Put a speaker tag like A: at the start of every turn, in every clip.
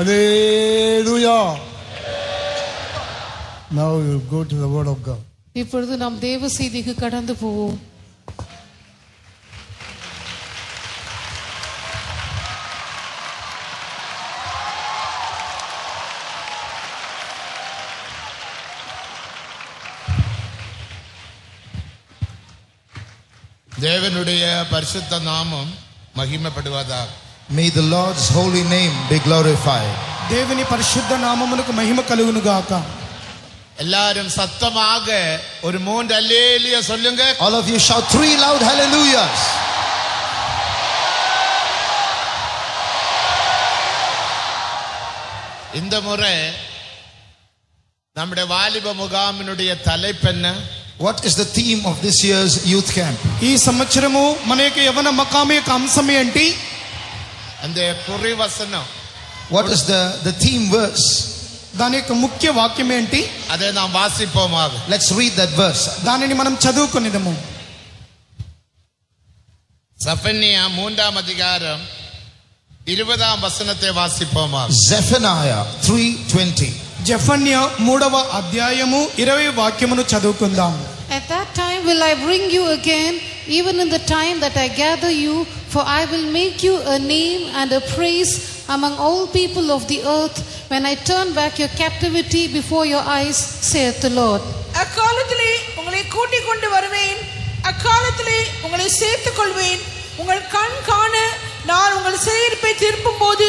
A: Hallelujah. Now you go to the word of God.
B: இப்பொழுது நாம் தேவ செய்திக்கு கடந்து போவோம்.
C: தேவனுடைய பரிசுத்த நாமம் மகிமைப்படுவதாக.
D: May the Lord's holy name be glorified.
A: దేవుని పరిశుద్ధ నామమునకు మహిమ కలుగును గాక.
C: எல்லாரும் சத்தமாக ஒரு 3 அல்லேலூயா சொல்லுங்க.
D: All of you shout 3 loud hallelujahs.
C: இந்த முறை நம்முடைய வாலிப முகாமினுடைய தலைப்பு என்ன?
D: What is the theme of this year's youth camp?
A: ఈ సంవత్సరము మన యొక్క యవన మకామి యొక్క అంశం ఏంటి?
C: அந்த குறி వசனம்.
D: What is the theme verse?
A: దాని యొక్క ముఖ్య వాక్యం ఏంటి?
C: அதை நாம் வாசிப்போமாக.
D: Let's read that verse.
A: దానిని మనం చదువుకునేదము.
C: சஃபனியா 3ஆம் அதிகாரம் 20ஆம் வசனத்தை வாசிப்போமாக.
D: Zephaniah 3:20.
A: జెఫన్య 3వ అధ్యాయము 20 వాక్యమును చదువుకుందాం.
B: At that time will I bring you again, even in the time that I gather you, for I will make you a name and a praise among all people of the earth, when I turn back your captivity before your eyes, saith the Lord.
E: அக்காலத்திலே உங்களை கூட்டிக் கொண்டு வருவேன், அக்காலத்திலே உங்களை சேர்த்துக் கொள்வேன். உங்கள் கண் காண நான் உங்கள் சிறையிருப்பை திருப்பும் போது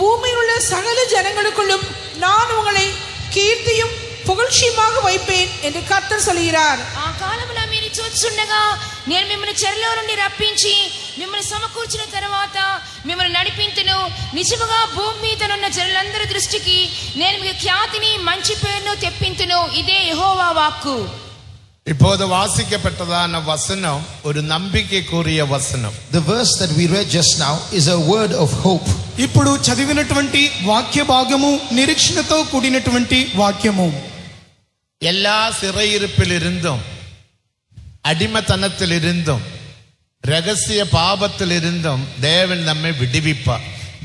E: பூமியில் உள்ள சகல ஜனங்களுக்குள்ளும் நான் உங்களை కీర్తిயும் పుగల్షియமாக వైపేన్ என்று కర్తర్ சொல்கிறார்.
F: ఆ కాలమున మీరు చూచుండగా నేను మిమ్మల్ని చెరలో నుండి రప్పించి మిమ్మల్ని సమకూర్చిన తర్వాత మిమ్మల్ని నడిపింతును. నిజముగా భూమి మీద ఉన్న జనులందరి దృష్టికి నేను మీకు ఖ్యాతిని మంచి పేరును తెప్పింతును. ఇదే యెహోవా వాక్కు.
C: இப்போது வாசிக்கப்பட்டதான வசனம் ஒரு நம்பிக்கைக்குரிய வசனம்.
D: The verse that we read just now is a word of hope.
A: ఇప్పుడు చదివినటువంటి వాక్య భాగము నిరీక్షణతో కూడినటువంటి వాక్యము.
C: எல்லா சிறையிருப்பிலிருந்தும் அடிமைத்தனத்திலிருந்தும் ரகசிய பாவத்திலிருந்தும் தேவன் நம்மை விடுவிப்பார்.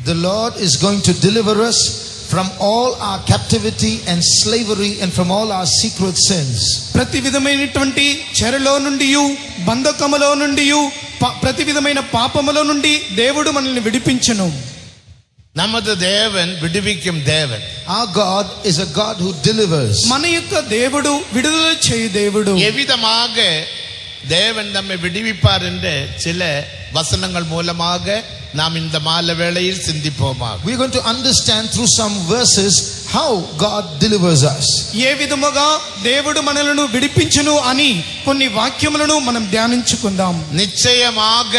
D: The Lord is going to deliver us from all our captivity and slavery and from all our secret sins.
A: ప్రతి విధమైనటువంటి చెరలో నుండి బంధకములో నుండి ప్రతి విధమైన పాపములో నుండి దేవుడు మనల్ని విడిపించును.
C: நமது தேவன் விடுவிக்கும் தேவன்.
D: Our God is a God who delivers.
A: మన యొక్క దేవుడు విడుదల చేయు దేవుడు.
C: எவ்விதமாக தேவன் நம்மை விடுவிப்பார் என்று சில வசனங்கள் மூலமாக நாம் இந்த மாலை வேளையில் சிந்திப்போமாக.
D: We are going to understand through some verses how God delivers us.
A: ఏ విధముగా దేవుడు మనలను విడిపించును అని కొన్ని వాక్యములను మనం ధ్యానించుకుందాం.
C: நிச்சயமாக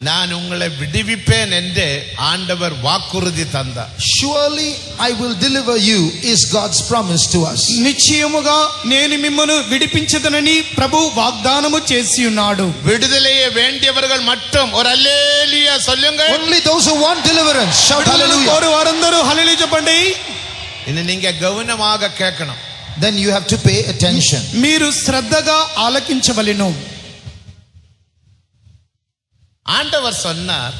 C: நான் உங்களை விடுவிப்பேன் என்று ஆண்டவர் வாக்குறுதி தந்தார்.
D: Surely I will deliver you is God's promise to us.
A: నిశ్చయముగా నేను మిమ్మల్ని విడిపించదనని ప్రభు వాగ్దానము చేసి ఉన్నాడు.
C: விடுதலையை வேண்டியவர்கள் மட்டும் ஒரு அல்லேலூயா சொல்லுங்க.
D: Only those who want deliverance shout hallelujah.
A: కోరు వారందరూ హల్లెలూయా చెప్పండి.
C: இனி நீங்க கவனமாக கேட்கணும்.
D: Then you have to pay attention.
A: మీరు శ్రద్ధగా ఆలకించవలెను.
C: ஆண்டவர் சொன்னார்,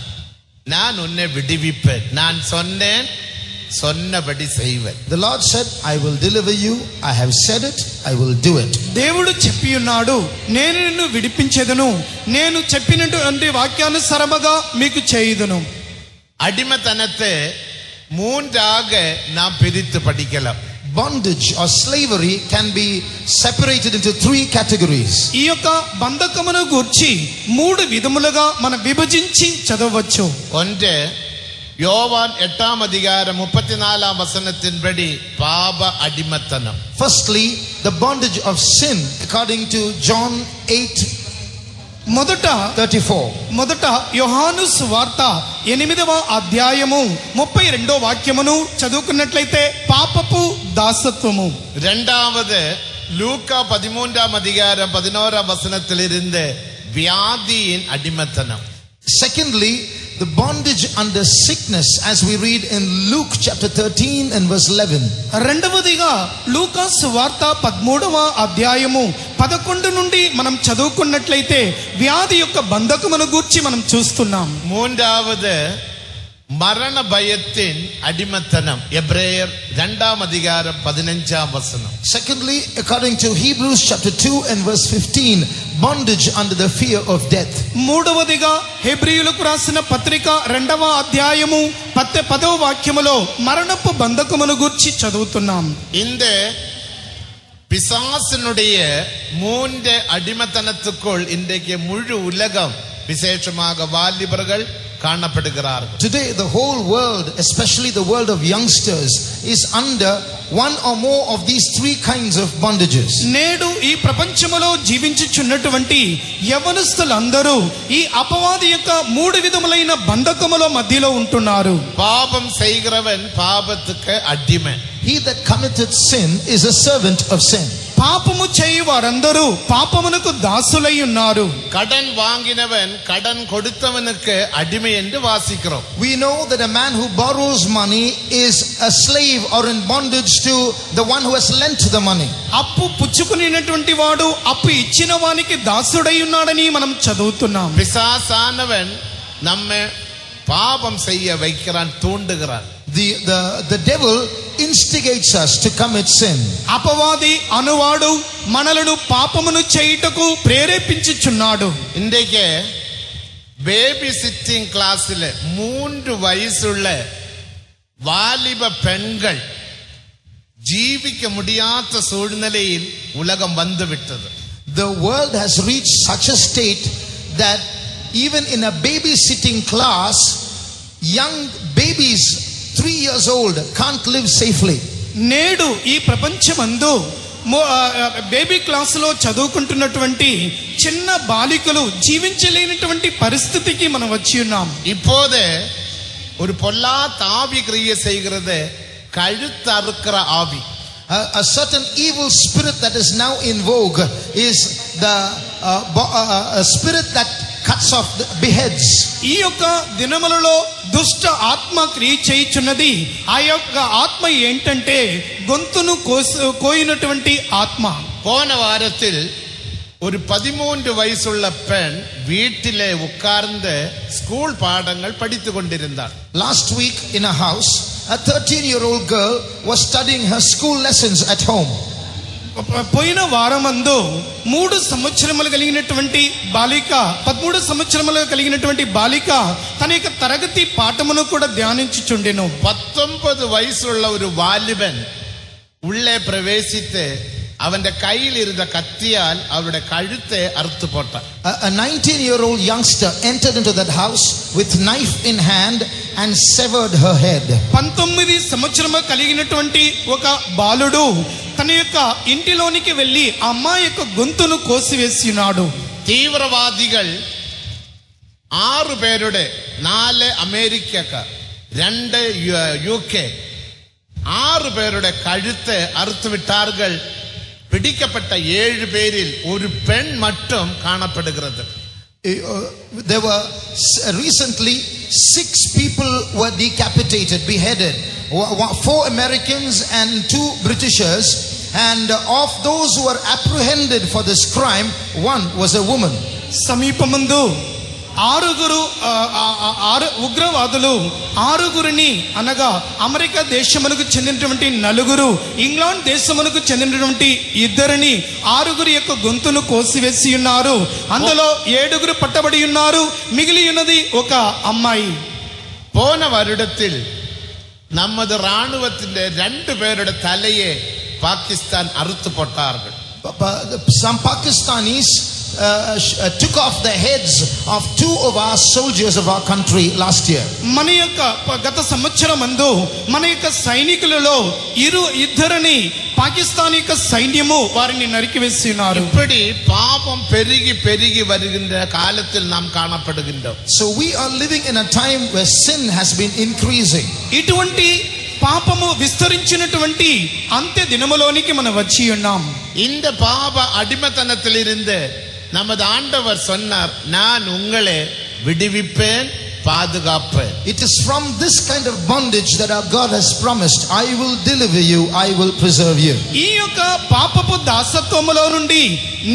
C: நான் உன்னை விடுவிப்பேன், நான் சொன்னேன், சொன்னபடி செய்வேன்.
D: The Lord said, I will deliver you. I have said it, I will do it.
A: దేవుడు చెప్పి ఉన్నాడు, నేను నిన్ను విడిపించెదను, నేను చెప్పినటువంటి వాక్యానుసారముగా మీకు చేయుదును.
C: அடிமைத்தனத்தை 3ஆக நாம் பிரித்து படிக்கலாம்.
D: Bondage or slavery can be separated into 3 categories.
A: ఈ యొక్క బంధకమును గూర్చి 3 విధములుగా మనం విభజించి చదవచ్చు.
C: ஒன்று யோவான் 8ஆம் அதிகாரம் 34ஆம் வசனத்தின்படி பாப அடிமைத்தனம்.
D: Firstly, the bondage of sin according to John 8:34.
A: మొదట యోహాను సువార్త 8వ అధ్యాయము 32వ వాక్యమును చదువుకున్నట్లయితే పాపపు దాసత్వము.
C: இரண்டாவது லூக்கா 13ஆம் அதிகாரம் 11ஆம் வசனத்திலிருந்து வியாதியின் அடிமைத்தனம்.
D: Secondly, the bondage under sickness as we read in Luke chapter 13 and verse 11.
A: రెండవదిగా లూకా సువార్త 13వ అధ్యాయము 11 నుండి మనం చదువుకున్నట్లయితే వ్యాధి యొక్క బంధకమును గూర్చి మనం చూస్తున్నాం.
C: மூன்றாவது മരണ ഭയത്തിൻ അടിമത്തനം. എബ്രയർ 2:15.
D: Secondly, according to Hebrews chapter 2 and verse 15, bondage under the fear of death.
A: మూడవదిగా హెబ్రీయులకు రాసిన పత్రిక 2వ అధ్యాయము 10వ వాక్యములో మరణపు బంధకమును గూర్చి చదువుతున్నాం.
C: இந்த பிசாசினுடைய 3 அடிமத்தனத்துக்குள் இன்றைக்கு முழு உலகம் விசேஷமாக வாலிபர்கள் காணப்படுகிறார்கள்.
D: Today the whole world, especially the world of youngsters, is under one or more of these 3 kinds of bondages.
A: నేడు ఈ ప్రపంచములో జీవించుచున్నటువంటి యవనస్తులందరూ ఈ అపవాది యొక్క 3 విధములైన బంధకముల మధ్యలో ఉంటున్నారు.
C: பாபம் செய்கிறவன் பாபத்துக்கு அடிமை.
D: He that committeth sin is a servant of sin.
A: పాపము చేయు వారందరూ పాపమునకు దాసులై ఉన్నారు.
C: கடன் வாங்கினவன் கடன் கொடுத்தவனுக்கு அடிமை என்று வாசிக்கிறோம்.
D: We know that a man who borrows money is a slave or in bondage to the one who has lent the money.
A: అప్పు పుచ్చుకునేటువంటి వాడు అప్పు ఇచ్చిన వానికి దాసుడై ఉన్నాడని మనం చదువుతున్నాం.
C: பிசாசானவன் நம்மை பாபம் செய்ய வைக்கிறான், தூண்டுகிறான்.
D: The devil instigates us to commit sin.
A: అపవాది అనువాడు మనలను పాపమును చేయుటకు ప్రేరేపించుచున్నాడు.
C: இன்றைக்கு பேபி சிட்டிங் கிளாஸ்ல 3 வயசுள்ள வாலிப பெண்கள் ஜீவிக்க முடியாத சூழ்நிலையில் உலகம் வந்துவிட்டது.
D: The world has reached such a state that even in a babysitting class, young babies 3 years old can't live safely.
A: నేడు ఈ ప్రపంచమందు బేబీ క్లాసులో చదువుకుంటున్నటువంటి చిన్న బాలికలు జీవించలేనటువంటి పరిస్థితికి మనం వచ్చి ఉన్నాం.
C: இப்போது ஒரு பொல்லாத ஆவி கிரியை செய்கிறது, கழுத்தறுக்கிற ஆவி.
D: A certain evil spirit that is now in vogue is the spirit that cuts off, beheads.
A: ఈ యొక్క దినములలో దుష్ట ఆత్మ క్రియ చేయుచున్నది. ఆ యొక్క ఆత్మ ఏంటంటే గొంతును కోయినటువంటి ఆత్మ.
C: போன வாரத்தில் ஒரு 13 வயசுள்ள பெண் வீட்டிலே உட்கார்ந்து ஸ்கூல் பாடங்கள் படித்துக் கொண்டிருந்தாள்.
D: Last week in a house, a 13-year-old girl was studying her school lessons at home.
A: పోయిన వారమందు 3 సంవత్సరములు కలిగినటువంటి బాలిక 13 సంవత్సరములు కలిగినటువంటి బాలిక తన యొక్క తరగతి పాఠమును కూడా ధ్యానించుచుండెను.
C: 19 వయసుള്ള ഒരു വാലിബൻ உள்ளே பிரவேசித்து அவന്റെ കയ്യിൽ ഇരുന്ന കത്തിയാൽ അവരുടെ കഴുത്തെ അറുത്തു പോട്ടാൻ.
D: A 19-year-old youngster entered into that house with knife in hand and severed her head.
A: 19 సంవత్సరములు కలిగినటువంటి ఒక బాలుడు తన యొక్క ఇంటిలోనికి వెళ్ళి ఆ అమ్మాయి యొక్క గొంతును కోసివేసినాడు.
C: തീവ്രവാദികൾ 6 പേരുടെ 4 അമേരിക്കക്കാർ 2 UK 6 പേരുടെ കഴുത്ത് അറുത്തുവിട്ടാர்கள். பிடிக்கப்பட்ட 7 பேரில் ஒரு பெண் மட்டும் காணப்படுகிறது.
D: There were recently 6 people were decapitated, beheaded. 4 Americans and 2 Britishers, and of those who were apprehended for this crime, 1 was a woman.
A: సమీపమందు 6 ఉగ్రవాదులు 6 అనగా అమెరికా దేశమునకు చెందినటువంటి 4, ఇంగ్లాండ్ దేశమునకు చెందినటువంటి 2 6 యొక్క గొంతును కోసివేసి ఉన్నారు. అందులో 7 పట్టబడి ఉన్నారు. మిగిలి ఉన్నది ఒక అమ్మాయి.
C: போன வருடத்தில் நமது ராணுவத்தின் 2 பேരുടെ തലയെ പാകിസ്ഥാൻ അറുത്തു പോട്ടാர்கள்.
D: Some Pakistanis took off the heads of 2 of our soldiers of our country last year.
A: మన యొక్క గత సంవత్సరమందు మన యొక్క సైనికులలో 2 పాకిస్తాన్ యొక్క సైన్యము వారిని నరికివేస్తున్నారు.
C: இப்படி பாவம் பெருகி பெருகி வருகின்ற காலத்தில் நாம் காணப்படுகின்றோம்.
D: So we are living in a time where sin has been increasing.
A: ఇటువంటి పాపము విస్తరించినటువంటి అంత్య దినములోనికి మనం వచ్చి ఉన్నాం.
C: இந்த பாவ அடிமைத்தனத்திலிருந்து நமது ஆண்டவர் சொன்னார், நான் உங்களை விடுவிப்பேன், பாதுகாப்பு.
D: It is from this kind of bondage that our God has promised, I will deliver you, I will preserve you.
A: ఈ యొక్క పాపపు దాసత్వములో నుండి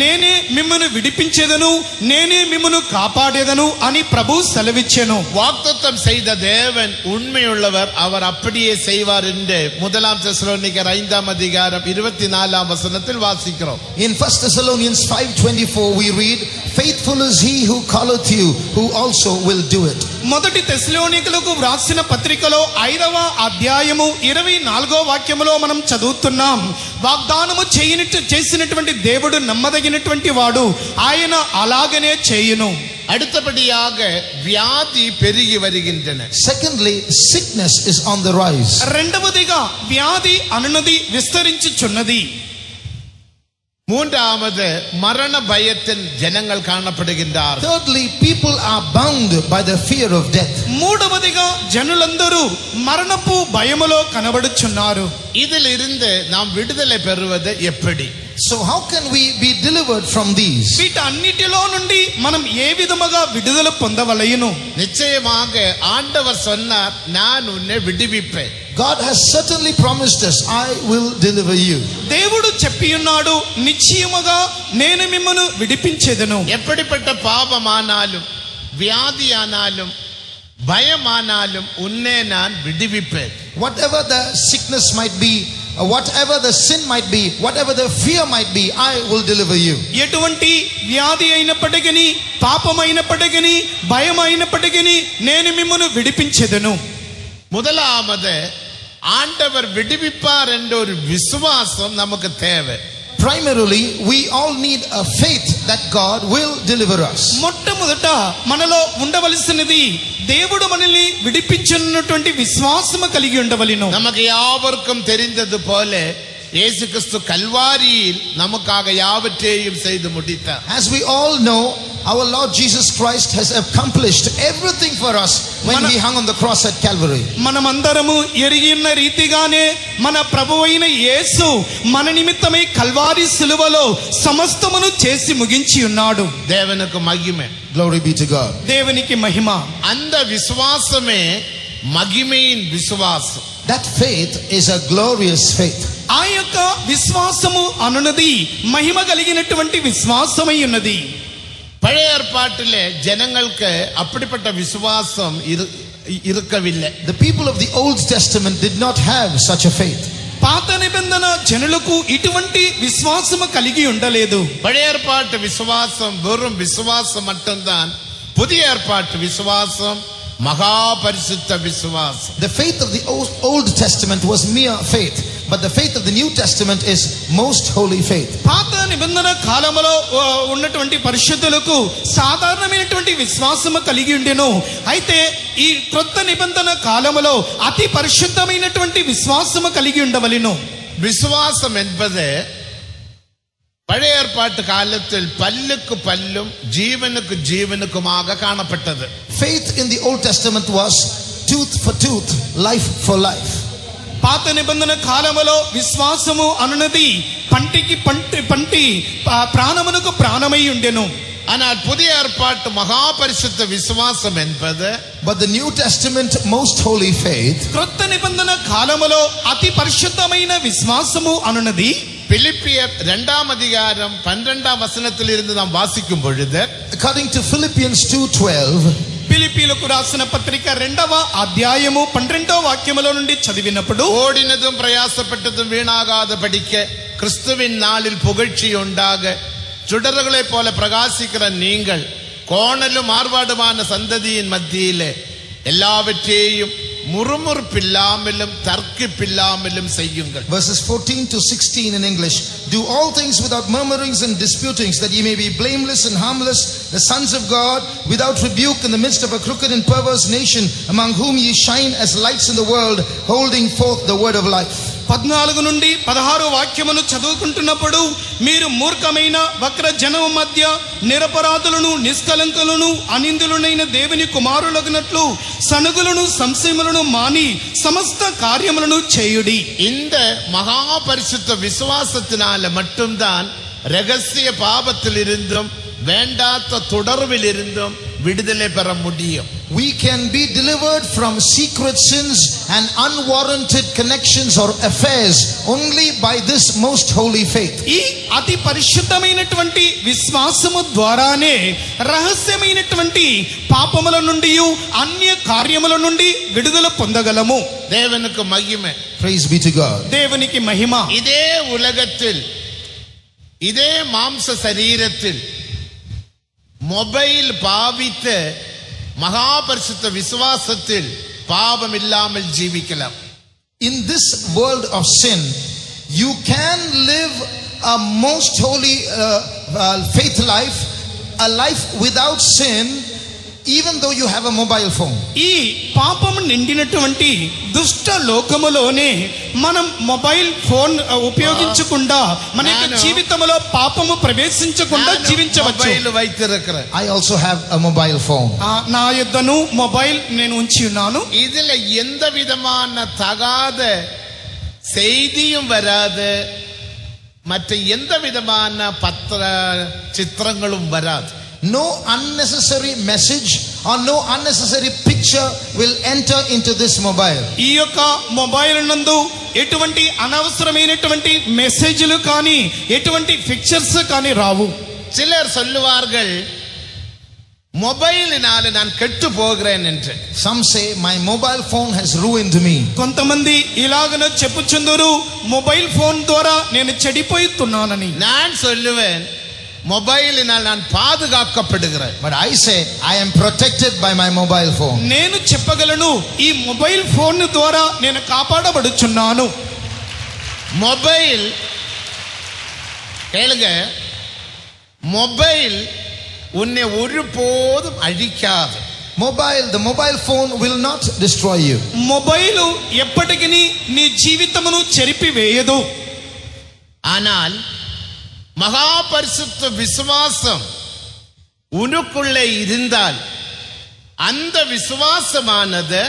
A: నేనే మిమ్మును విడిపించేదను, నేనే మిమ్మును కాపాడేదను అని ప్రభు సెలవిచ్చెను.
C: வாக்குத்தத்தம் செய்த தேவன் உண்மையுள்ளவர், அவர் அப்படியே செய்வார் என்று 1 தெசலோனிக்கர் 5 அதிகாரம் 24 வசனத்தில் வாசிக்கிறோம்.
D: In 1 Thessalonians 5:24 we read, faithful is he who calleth you, who also will do it.
A: మొదటి తెస్సలోనికలకు వ్రాసిన పత్రికలో 5వ అధ్యాయము 24వ వాక్యములో మనం చదువుతున్నాం, వాగ్దానము చేసినటువంటి దేవుడు నమ్మదగినటువంటి వాడు, ఆయన అలాగనే చేయును.
C: அடுத்தபடியாக வியாதி பெருகி வருகின்றன.
D: Secondly, sickness is on the rise.
A: రెండవదిగా వ్యాధి అనునది విస్తరించుచున్నది.
C: மூன்றாவது மரண பயத்தின் ஜனங்கள் காணப்படுகின்றார்.
D: Thirdly, people are bound by the fear of death.
A: మూడవదిగా జనులందరూ మరణపు భయములో కనబడుచున్నారు.
C: இதில் இருந்து நாம் விடுதலை பெறுவது எப்படி?
D: So how can we be delivered from these?
A: వీటన్నిటిలో నుండి మనం ఏ విధముగా విడుదల పొందవలెను?
C: நிச்சயமாக ஆண்டவர் சொன்னார், நான் உன்னை விடுவிப்பேன்.
D: God has certainly promised us, I will deliver you.
A: దేవుడు చెప్పి ఉన్నాడు, నిశ్చయముగా నేను మిమ్మను విడిపించేదను.
C: எப்படிப்பட்ட பாவமானாலும் வியாதியானாலும் பயமானாலும் உன்னை நான் விடுவிப்பேன்.
D: Whatever the sickness might be, whatever the sin might be, whatever the fear might be, I will deliver you.
A: ఎటువంటి వ్యాధి అయినప్పటికీ, పాపమైనప్పటికీ, భయమైనప్పటికీ నేను మిమ్మను విడిపించేదను.
C: முதலாவது ஆண்டவர் விடுவிப்பார் என்ற ஒரு விசுவாசம் நமக்கு தேவை.
D: Primarily, we all need a faith that God will deliver us.
A: మొట్టమొదట మనలో ఉండవలసినది దేవుడు మనల్ని విడిపించున్నటువంటి విశ్వాసము కలిగి ఉండవలెను.
C: நமக்கு யாவருக்கும் தெரிந்தது போல இயேசு கிறிஸ்து கல்வாரியில் நமக்காக யாவற்றையும் செய்து முடித்தார்.
D: As we all know, our Lord Jesus Christ has accomplished everything for us when he hung on the cross at Calvary.
A: మనమందరము ఎరిగిన రీతిగానే మన ప్రభువైన యేసు మన నిమిత్తమై కల్వారి సిలువలో సమస్తమును చేసి ముగించి ఉన్నాడు.
C: தேவனுக்கு மகிமை.
D: Glory be to God.
A: దేవునికి మహిమ.
C: அந்த விசுவாசமே மகிமையின் விசுவாசம்.
D: That faith is a glorious faith.
A: ఆ యొక్క విశ్వాసము అనునది మహిమ కలిగినటువంటి విశ్వాసమై ఉన్నది.
C: பழைய ஏற்பாட்டிலே ஜனங்களுக்கு அப்படிப்பட்ட விசுவாசம் இருக்கவில்லை.
D: The people of the Old Testament did not have such a faith.
A: పాత నిబంధన జనులకు ఇటువంటి విశ్వాసము కలిగి ఉండలేదు.
C: பழைய ஏற்பாட்டு விசுவாசம் வெறும் விசுவாசம் மட்டும்தான். புதிய ஏற்பாட்டு விசுவாசம் மகா பரிசுத்த விசுவாசம்.
D: The faith of the Old Testament was mere faith, but the faith of the New Testament is most holy faith.
A: పాత నిబంధన కాలంలో ఉన్నటువంటి పరిశుద్ధులకు సాధారణమైనటువంటి విశ్వాసము కలిగి ఉండెను. అయితే ఈ క్రొత్త నిబంధన కాలంలో అతి పరిశుద్ధమైనటువంటి విశ్వాసము కలిగి ఉండవలెను.
C: விசுவாசம் என்பது பழைய ஏற்பாட்டு காலத்தில் பல்லுக்கு பல்லும் ஜீவனுக்கு ஜீவனுக்குமாக காணப்பட்டது.
D: Faith in the Old Testament was tooth for tooth, life for life.
A: పాత నిబంధన కాలములో విశ్వాసము అనునది పంటికి పంటి ప్రాణమునకు ప్రాణమై ఉండెను.
C: ஆனால் புதிய ஏற்பாட்டு மகா பரிசுத்த விசுவாசம் என்பது,
D: but the New Testament most holy faith,
A: క్రొత్త నిబంధన కాలములో అతి పరిశుద్ధమైన విశ్వాసము అనునది
C: பிலிப்பியர் 2 அதிகாரம் 12 வசனத்தில் இருந்து நாம் வாசிக்கும் பொழுது,
D: according to Philippians 2:12,
A: ఫిలిప్పీలకు రాసిన పత్రిక 2వ అధ్యాయము 12వ వాక్యములో నుండి చదివినప్పుడు,
C: ஓடினதும் பிரயாசப்பட்டதும் வீணாகாத படிக்க கிறிஸ்துவின் நாளில் புகழ்ச்சி உண்டாக சுடர்களைப் போல பிரகாசிக்கிற நீங்கள் கோணலும் மாறுபாடுமான சந்ததியின் மத்தியிலே எல்லாவற்றையும் முறுமுறுப்பில்லாமலும் தர்க்கிப்பில்லாமலும் செய்யுங்கள்.
D: Verses 14 to 16 in English. Do all things without murmurings and disputings, that ye may be blameless and harmless, the sons of God, without rebuke, in the midst of a crooked and perverse nation, among whom ye shine as lights in the world, holding forth the word of life.
A: 14 నుండి 16 వాక్యమును చదువుకుంటున్నప్పుడు, మీరు మూర్ఖమైన వక్ర జనము మధ్య నిరపరాధులను, నిష్కలంకులను, అనిందులనైన దేవుని కుమారులగునట్లు సనుగులను, సంశయములను మాని సమస్త కార్యములను చేయుడి.
C: இந்த மகா பரிசுத்த விசுவாசத்தினால மட்டும்தான் ரகசிய பாவத்தில் இருந்தும் வேண்டாத தொடர்பில் இருந்தும் விடுதலை பெற முடியும்.
D: we can be delivered from secret sins and unwarranted connections or affairs only by this most holy faith.
A: ఈ అతి పరిశుద్ధమైనటువంటి విశ్వాసము ద్వారానే రహస్యమైనటువంటి పాపముల నుండి అన్య కార్యముల నుండి విడుదల పొందగలము.
C: தேவனுக்கு மகிமை.
D: Praise be to God.
A: దేవునికి మహిమ.
C: இதே உலகத்தில் இதே மாம்ச சரீரத்தில் மொபைல் பாவித்த மகாபரிசுத்த விசுவாசத்தில் பாவம் இல்லாமல் ஜீவிக்கலாம்.
D: In this world of sin, you can live a most holy faith life, a life without sin, even though you have a mobile phone.
A: ఈ పాపము నిండినటువంటి దుష్ట లోకములోనే మనం మొబైల్ ఫోన్ ఉపయోగించకుండా మన యొక్క జీవితంలో పాపము ప్రవేశించకుండా జీవించవచ్చు.
C: మొబైల్ வைத்திருக்கிறேன்.
D: I also have a mobile phone.
A: నా యొద్దను మొబైల్ నేను ఉంచి ఉన్నాను.
C: இதுல எந்த விதமான தகாத செய்தியும் வராது, மற்ற எந்த விதமான பத்திர சித்திரங்களும் வராது.
D: No unnecessary message or no unnecessary picture will enter into this mobile.
A: ఈ యొక్క మొబైల్ నందు ఎటువంటి అనవసరమైనటువంటి మెసేజ్లు కానీ ఎటువంటి పిక్చర్స్ కానీ రావు.
C: சிலர் சொல்லுவார்கள் మొబైలిனால நான் கெட்டு போகிறேன் என்று.
D: Some say my mobile phone has ruined me.
A: కొంతమంది ఇలాగన చెప్పుచుందురు మొబైల్ ఫోన్ ద్వారా నేను చెడిపోతున్నానని.
C: நான் சொல்லுவேன் మొబైలిனால் நான் பாதுகாக்கப்படுகிறேன்.
D: But I say I am protected by my mobile phone.
A: నేను చెప్పగలను ఈ మొబైల్ ఫోన్ ద్వారా నేను కాపాడబడుచున్నాను.
C: మొబైల్ கேளுங்க, మొబైల్ உன்னை ஒருபோதும் அழிக்காது.
D: The mobile phone will not destroy you.
A: Mobile ఎప్పటికీ నీ జీవితమును చెరిపివేయదు.
C: ஆனால் மகாபரிசுத்த விசுவாசம் உனக்குள்ளே இருந்தால் அந்த விசுவாசமானது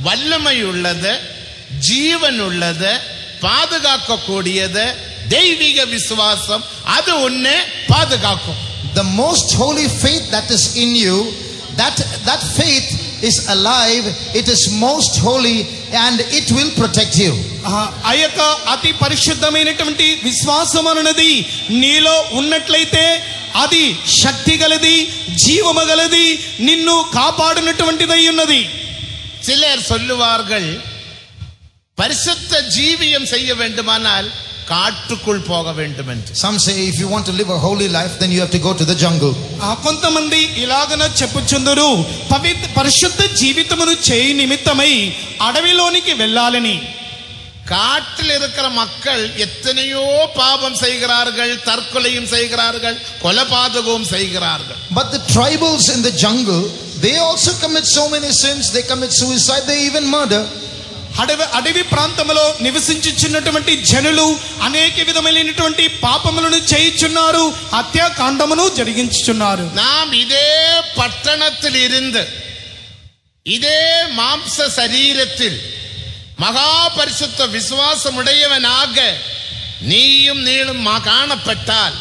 C: வல்லமை உள்ளது, ஜீவன் உள்ளது, பாதுகாக்கக்கூடியது. தெய்வீக விசுவாசம் அது உன்னை பாதுகாக்கும்.
D: The most holy faith that is in you, that faith is alive, it is most holy and it will protect you.
A: ఆ యొక్క అతి పరిశుద్ధమైనటువంటి విశ్వాసం అన్నది నీలో ఉన్నట్లయితే అది శక్తి గలది, జీవము గలది, నిన్ను కాపాడినటువంటిదై ఉన్నది.
C: சிலர் சொல்லுவார்கள் பரிசுத்த ஜீவியம் செய்ய வேண்டுமானால் காட்டுக்குள் போக வேண்டும் என்று.
D: Some say if you want to live a holy life then you have to go to the jungle.
A: కొంతమంది ఇలాగన చెప్పుచుందురు పరిశుద్ధ జీవితమును చేయి నిమిత్తమై అడవిలోనికి వెళ్ళాలని.
C: காட்டில் இருக்கிற மக்கள் எத்தனையோ பாவம் செய்கிறார்கள், தற்கொலையும் செய்கிறார்கள், கொலைபாதகமும் செய்கிறார்கள்.
D: But the tribals in the jungle, they also commit so many sins. They commit suicide, they even murder.
A: అడవి ప్రాంతంలో నివసించుచున్నటువంటి జనులు అనేక విధమైనటువంటి పాపములను చేయుచున్నారు, హత్యాకాండమును జరిగించుచున్నారు.
C: நாம் இதே பட்டணத்தில் இருந்து இதே மாம்ச சரீரத்தில் மகா பரிசுத்த விசுவாசம் உடையவனாக நீயும் நீளும் காணப்பட்டால்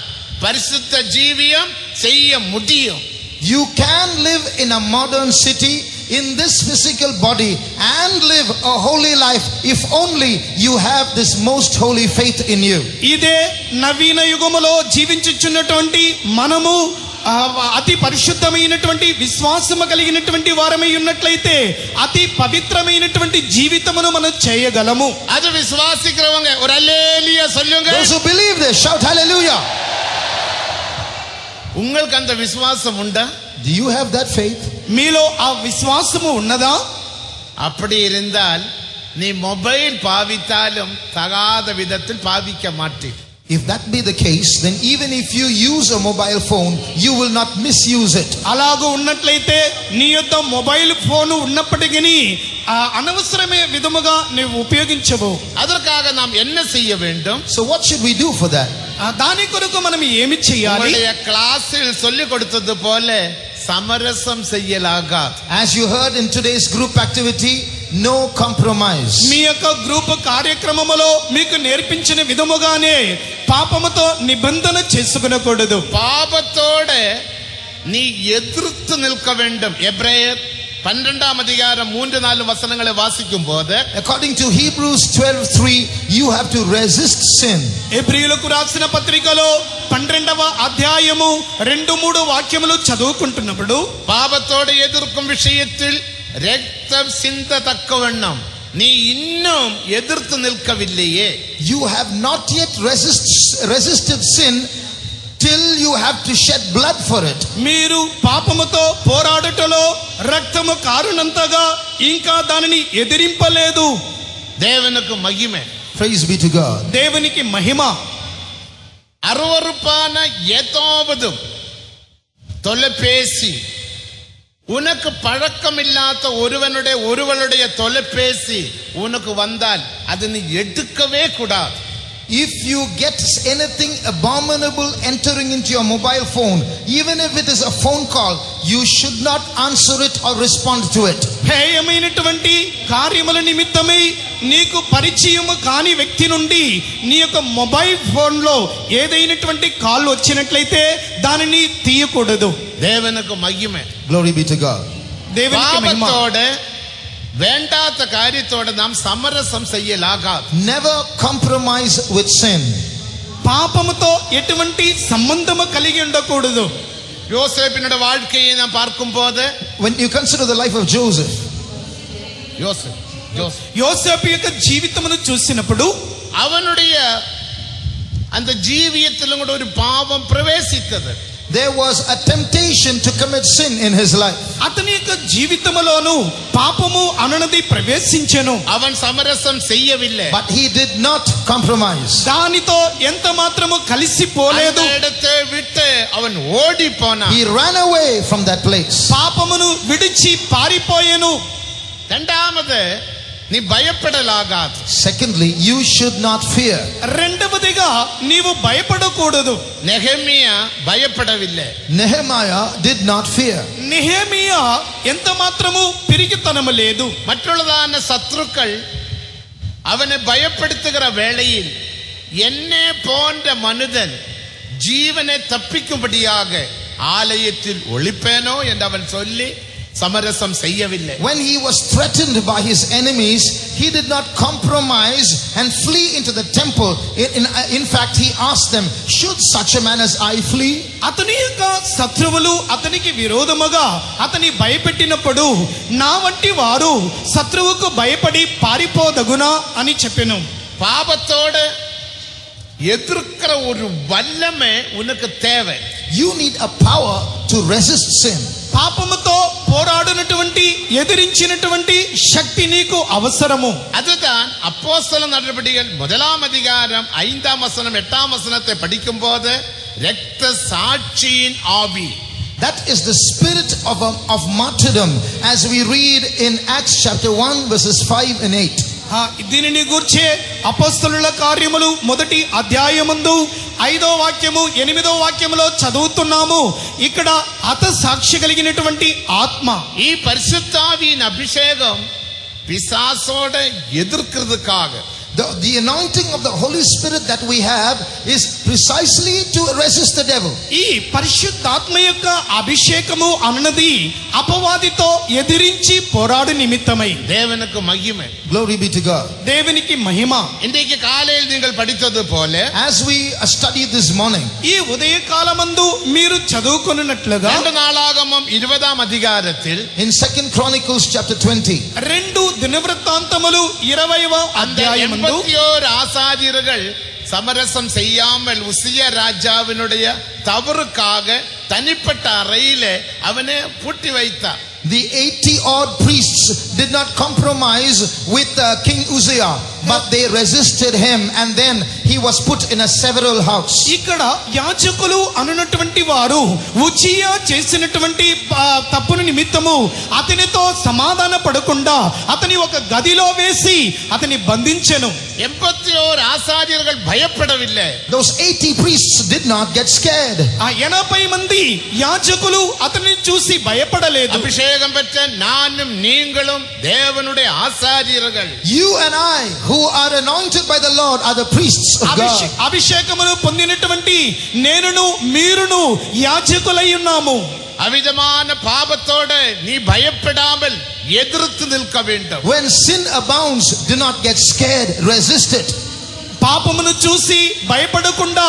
C: பரிசுத்த ஜீவியம் செய்ய முடியும்.
D: You can live in a modern city in this physical body and live a holy life if only you have this most holy faith in you.
A: ఇదే నవీన యుగములో జీవించుచున్నటువంటి మనము అతి పరిశుద్ధమైనటువంటి విశ్వాసము కలిగినటువంటి వారమై ఉన్నట్లయితే అతి పవిత్రమైనటువంటి జీవితమును మనం చేయగలము.
C: அது விசுவாசிக்கிறவங்க ஒரு அல்லேலூயா சொல்லுங்க.
D: Those who believe this shout hallelujah.
C: உங்களுக்கு அந்த விசுவாசம் உண்டா?
D: Do you have that faith?
A: మీలో ఆ విశ్వాసము ఉన్నదా?
C: அப்படி இருந்தால் நீ மொபைல் பாவித்தாலும் தகாத விதத்தில் பாவிக்க மாட்டீர்.
D: If that be the case, then even if you use a mobile phone, you will not misuse it.
A: అలాగూ ఉన్నట్లయితే నీ యొక్క మొబైల్ ఫోన్ ఉన్నప్పటికీ అనవసరమే విధముగా నీవు ఉపయోగించవు.
C: அதற்காக நாம் என்ன செய்ய வேண்டும்?
D: So what should we do for that?
A: దాని కొరకు మనం ఏమి చేయాలి?
C: క్లాసిల్ சொல்லிக் கொடுத்தது போல సమరసం செய்யலாகாது.
D: As you heard in today's group activity, no compromise.
A: మీ యొక్క గ్రూప్ కార్యక్రమములో మీకు నేర్పించిన విధముగానే పాపముతో నిబంధన చేసుకొనకూడదు.
C: பாபத்தோட நீ எதிர்த்து நிற்க வேண்டும். எபிரேயர் 12ஆம் அதிகாரம் 3-4 வசனங்களை வாசிக்கும் போது
D: according to Hebrews 12:3, you have to resist sin.
A: హెబ్రీయులకు రాసిన పత్రికలో 12వ అధ్యాయము 2-3 వాక్యములు చదువుకుంటున్నప్పుడు
C: பாவத்தோடு எதிர்க்கும் விஷயத்தில் ரத்தம் சிந்தத்தக்கவண்ணம் நீ இன்னும் எதிர்த்து நிற்கவில்லையே.
D: You have not yet resisted sin till you have to shed blood for it.
A: మీరు పాపముతో పోరాడుటలో రక్తము కారునంతగా ఇంకా దానిని ఎదిరింపలేదు.
C: தேவனுக்கு மகிமை.
D: Praise be to God.
A: దేవునికి మహిమ.
C: அருவருப்பான ஏதாவது தொலைபேசி, உனக்கு பழக்கமில்லாத ஒருவனுடைய தொலைபேசி உனக்கு வந்தால் அது நீ எடுக்கவே கூடாது.
D: If you get anything abominable entering into your mobile phone, even if it is a phone call, you should not answer it or respond to it.
A: హేయమైనటువంటి కార్యముల నిమిత్తమై నీకు పరిచయము కాని వ్యక్తి నుండి నీ యొక్క మొబైల్ ఫోన్లో ఏదైనటువంటి కాల్ వచ్చినట్లయితే దానిని తీయకూడదు.
C: தேவனுக்கு மகிமை.
D: Glory be to God.
A: దేవునికి మహిమ.
C: பாவத்தோட வேண்டாத காரியத்தோட நாம் சமரசம் செய்யலாகாது.
D: Never compromise with sin.
A: పాపముతో ఎటువంటి సంబంధము కలిగి ఉండకూడదు.
C: யோசேப்பினுடைய வாழ்க்கையை நாம் பார்க்கும் போது
D: When you consider the life of Joseph,
A: యోసేపు యొక్క జీవితమును చూసినప్పుడు
C: அவனுடைய அந்த ஜீவியத்திலும் கூட ஒரு பாவம் பிரவேசித்தது.
D: there was a temptation to commit sin in his life.
A: అతని యొక్క జీవితములోను పాపము అనునది ప్రవేశించెను.
C: அவன் சமரசம் செய்யவில்லை.
D: But he did not compromise.
A: దానితో ఎంత మాత్రము కలిసిపోలేదు.
C: அந்த இடத்தை விட்டு அவன் ஓடி போனான்.
D: He ran away from that place.
A: పాపమును విడిచి పారిపోయెను.
C: இரண்டாவது, நீ பயப்படலாகாது.
D: Secondly, you should not fear.
A: రెండవదిగా నీవు భయపడకూడదు.
C: நெகேமியா பயப்படவில்லை.
D: Nehemiah did not fear.
A: నెహెమీయా ఎంత మాత్రము పిరికితనము లేదు.
C: மற்றுள்ளதான சத்துருக்கள் அவனை பயப்படுத்துகிற வேளையில் என்னே போன்ற மனிதன் ஜீவனை தப்பிக்கும்படியாக ஆலயத்தில் ஒளிப்பேனோ என்று அவன் சொல்லி சமரசம் செய்யவில்லை.
D: When he was threatened by his enemies, he did not compromise and flee into the temple. In fact, he asked them, should such a man as I flee?
A: అతని యొక్క శత్రువులు అతనికి విరోధముగా అతని భయపెట్టినప్పుడు నా వంటి వారు శత్రువుకు భయపడి పారిపోదగునా అని చెప్పెను.
C: பாவத்தோட எதிர்க்கிற ஒரு வல்லமை உனக்கு தேவை.
D: You need a power to resist sin.
A: పాపముతో పోరాడినటువంటి ఎదిరించినటువంటి శక్తి నీకు అవసరము.
C: அதுதான் அப்போஸ்தல நடபடிகள் 1ஆம் அதிகாரம் 5ஆம் வசனம் 8ஆம் வசனத்தை படிக்கும் போது இரத்த சாட்சியின் ஆவி.
D: That is the spirit of martyrdom, as we read in Acts chapter 1 verses 5 and 8.
A: దీనిని గూర్చే అపోస్తలుల కార్యములు 1వ అధ్యాయమందు 5వ వాక్యము 8వ వాక్యములో చదువుతున్నాము. ఇక్కడ అత సాక్షి కలిగినటువంటి ఆత్మ,
C: ఈ పరిశుద్ధావిயின் అభిషేకం పిశాసోడ ఎదుర్కొనదుకాగ.
D: The anointing of the Holy Spirit that we have is precisely to resist the devil.
A: ఈ పరిశుద్ధాత్మ యొక్క అభిషేకము అన్నది అపవాదితో ఎదిరించి పోరాడు నిమిత్తమై.
C: தேவனுக்கு மகிமை.
D: Glory be to God.
A: దేవునికి మహిమ.
C: இன்றைக்கு காலையில் நீங்கள் படித்தது போல,
D: As we studied this morning,
A: ఈ ఉదయ కాలమందు మీరు చదువుకున్నట్లుగా
C: 2 நாளாகமம் 20ஆம் அதிகாரத்தில்
D: in 2 Chronicles chapter 20,
A: 2 దినవృత్తాంతములు 20వ
C: அந்த
A: అధ్యాయమందు
C: 81 ஆசாரியர்கள் சமரசம் செய்யாமல் உசியா ராஜாவினுடைய தவறுக்காக தனிப்பட்ட அறையிலே அவனை பூட்டி வைத்தார்.
D: the 80 odd priests did not compromise with King Uzziah, but they resisted him, and then he was put in a several house.
A: ఇక్కడ యాజకులు అనున్నటువంటి వారు ఉజ్జియా చేసినటువంటి తప్పును నిమిత్తము అతనితో సమాధాన పడకుండా అతని ఒక గదిలో వేసి అతని బంధించెను.
C: 81 ஆசாரியர்கள் பயப்படவில்லை.
D: Those 80 priests did not get scared.
A: ఆ 80 మంది యాజకులు అతన్ని చూసి భయపడలేదు.
C: அபிஷேகம் பெற்ற நானும் நீங்களும் தேவனுடைய ஆசாரியர்கள்.
D: You and I, who are anointed by the Lord, are the priests of God.
A: అభిషేకమును పొందినటువంటి నేనును మీరును యాజకులై ఉన్నాము.
C: அவிதமான பாவத்தோட நீ பயப்படாமல் எதிர்த்து நிற்க வேண்டும்.
D: When sin abounds, do not get scared, resist it.
A: పాపమును చూసి భయపడకుండా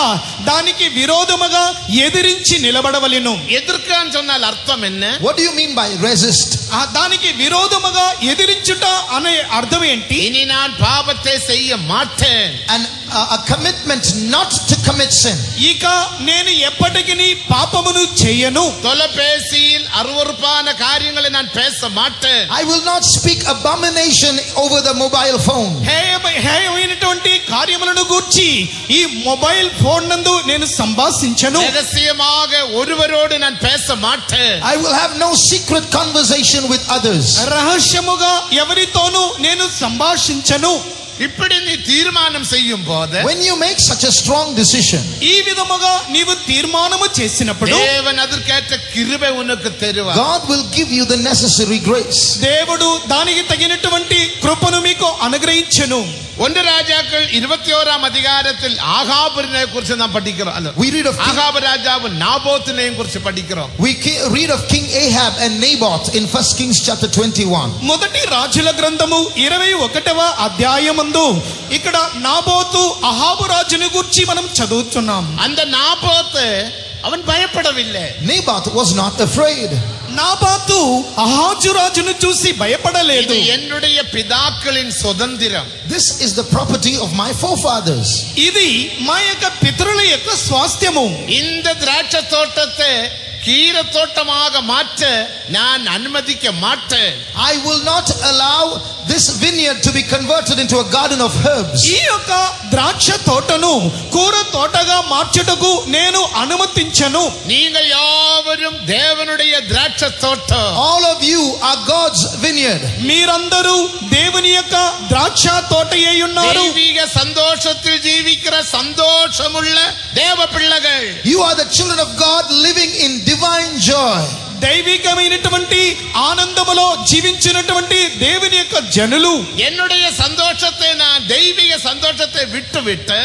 A: దానికి విరోధముగా ఎదిరించి నిలబడవలెను.
C: எதிர்க்கான்னு சொன்னால் அர்த்தம் என்ன?
D: What do you mean by resist?
A: దానికి విరోధముగా ఎదిరించుట అనే అర్థం ఏంటి?
C: இனி நான் பாவத்தை செய்ய மாட்டேன்.
D: And a commitment not to commit sin.
A: ఇక నేను ఎప్పటికీ పాపమును చేయను.
C: தொலைபேசியில் அருவருப்பான காரியங்களை நான் பேச மாட்டேன்.
D: I will not speak abomination over the mobile phone.
A: హేయమైనటువంటి కార్యములను గూర్చి ఈ మొబైల్ ఫోన్ నందు నేను సంభాషించను.
C: ரகசியமாக ஒருவரோடு நான் பேச மாட்டேன்.
D: I will have no secret conversation with others.
A: రహస్యముగా ఎవరితోనూ నేను సంభాషించను.
C: இப்படி நீ தீர்மானம் செய்யும் போது,
D: When you make such a strong decision,
A: ఈ విధముగా నీవు తీర్మానము చేసినప్పుడు
C: தேவன் அதற்கேற்ற கிருபை உனக்கு தருவார்.
D: God will give you the necessary grace.
A: దేవుడు దానికి తగినటువంటి కృపను మీకు అనుగ్రహించెను.
C: 1 ராஜாக்கள் 21ஆம் அதிகாரத்தில் ஆகாபுரினை குறித்து நாம் படிக்கிறோம். அல்ல,
D: We read of
C: ஆகாபு ராஜாவும் நாபோத்தினையும் குறித்து படிக்கிறோம்.
D: read of King Ahab and Naboth in 1 Kings chapter 21.
A: మొదటి రాజుల గ్రంథము 21వ అధ్యాయమందు ఇక్కడ నాబోతు అహాబు రాజుని గురించి మనం చదువుతున్నాం.
C: அந்த நாபோத்து அவன் பயப்படவில்லை.
D: Naboth was not afraid.
A: నాబాతు అహాజు రాజును చూసి భయపడలేదు.
C: இது என்னுடைய பிதாக்களின் சுதந்திரம்.
D: This is the property of my forefathers.
A: ఇది మా యొక్క పితరుల యొక్క స్వాస్థ్యము.
C: இந்த திராட்சை தோட்டத்தை கீர தோட்டமாக மாற்ற நான் அனுமதிக்க மாட்டேன்.
D: I will not allow this vineyard to be converted into a garden of herbs.
A: ఈ యొక్క ద్రాక్ష తోటను కూర తోటగా మార్చుటకు నేను అనుమతించను.
C: நீங்கள் யாவரும் தேவனுடைய திராட்சை தோட்டம்.
D: All of you are God's vineyard.
A: మీరందరూ దేవుని యొక్క ద్రాక్ష తోటయే ఉన్నారు.
C: தெய்வீக சந்தோஷத்தில் ஜீவிக்கிற சந்தோஷமுள்ள தேவ பிள்ளைகள்.
D: You are the children of God living in divine joy.
A: దైవికమైనటువంటి ఆనందములో జీవించినటువంటి దేవుని యొక్క జనులు.
C: என்னுடைய சந்தோஷத்தை நான் தெய்வீக சந்தோஷத்தை விட்டு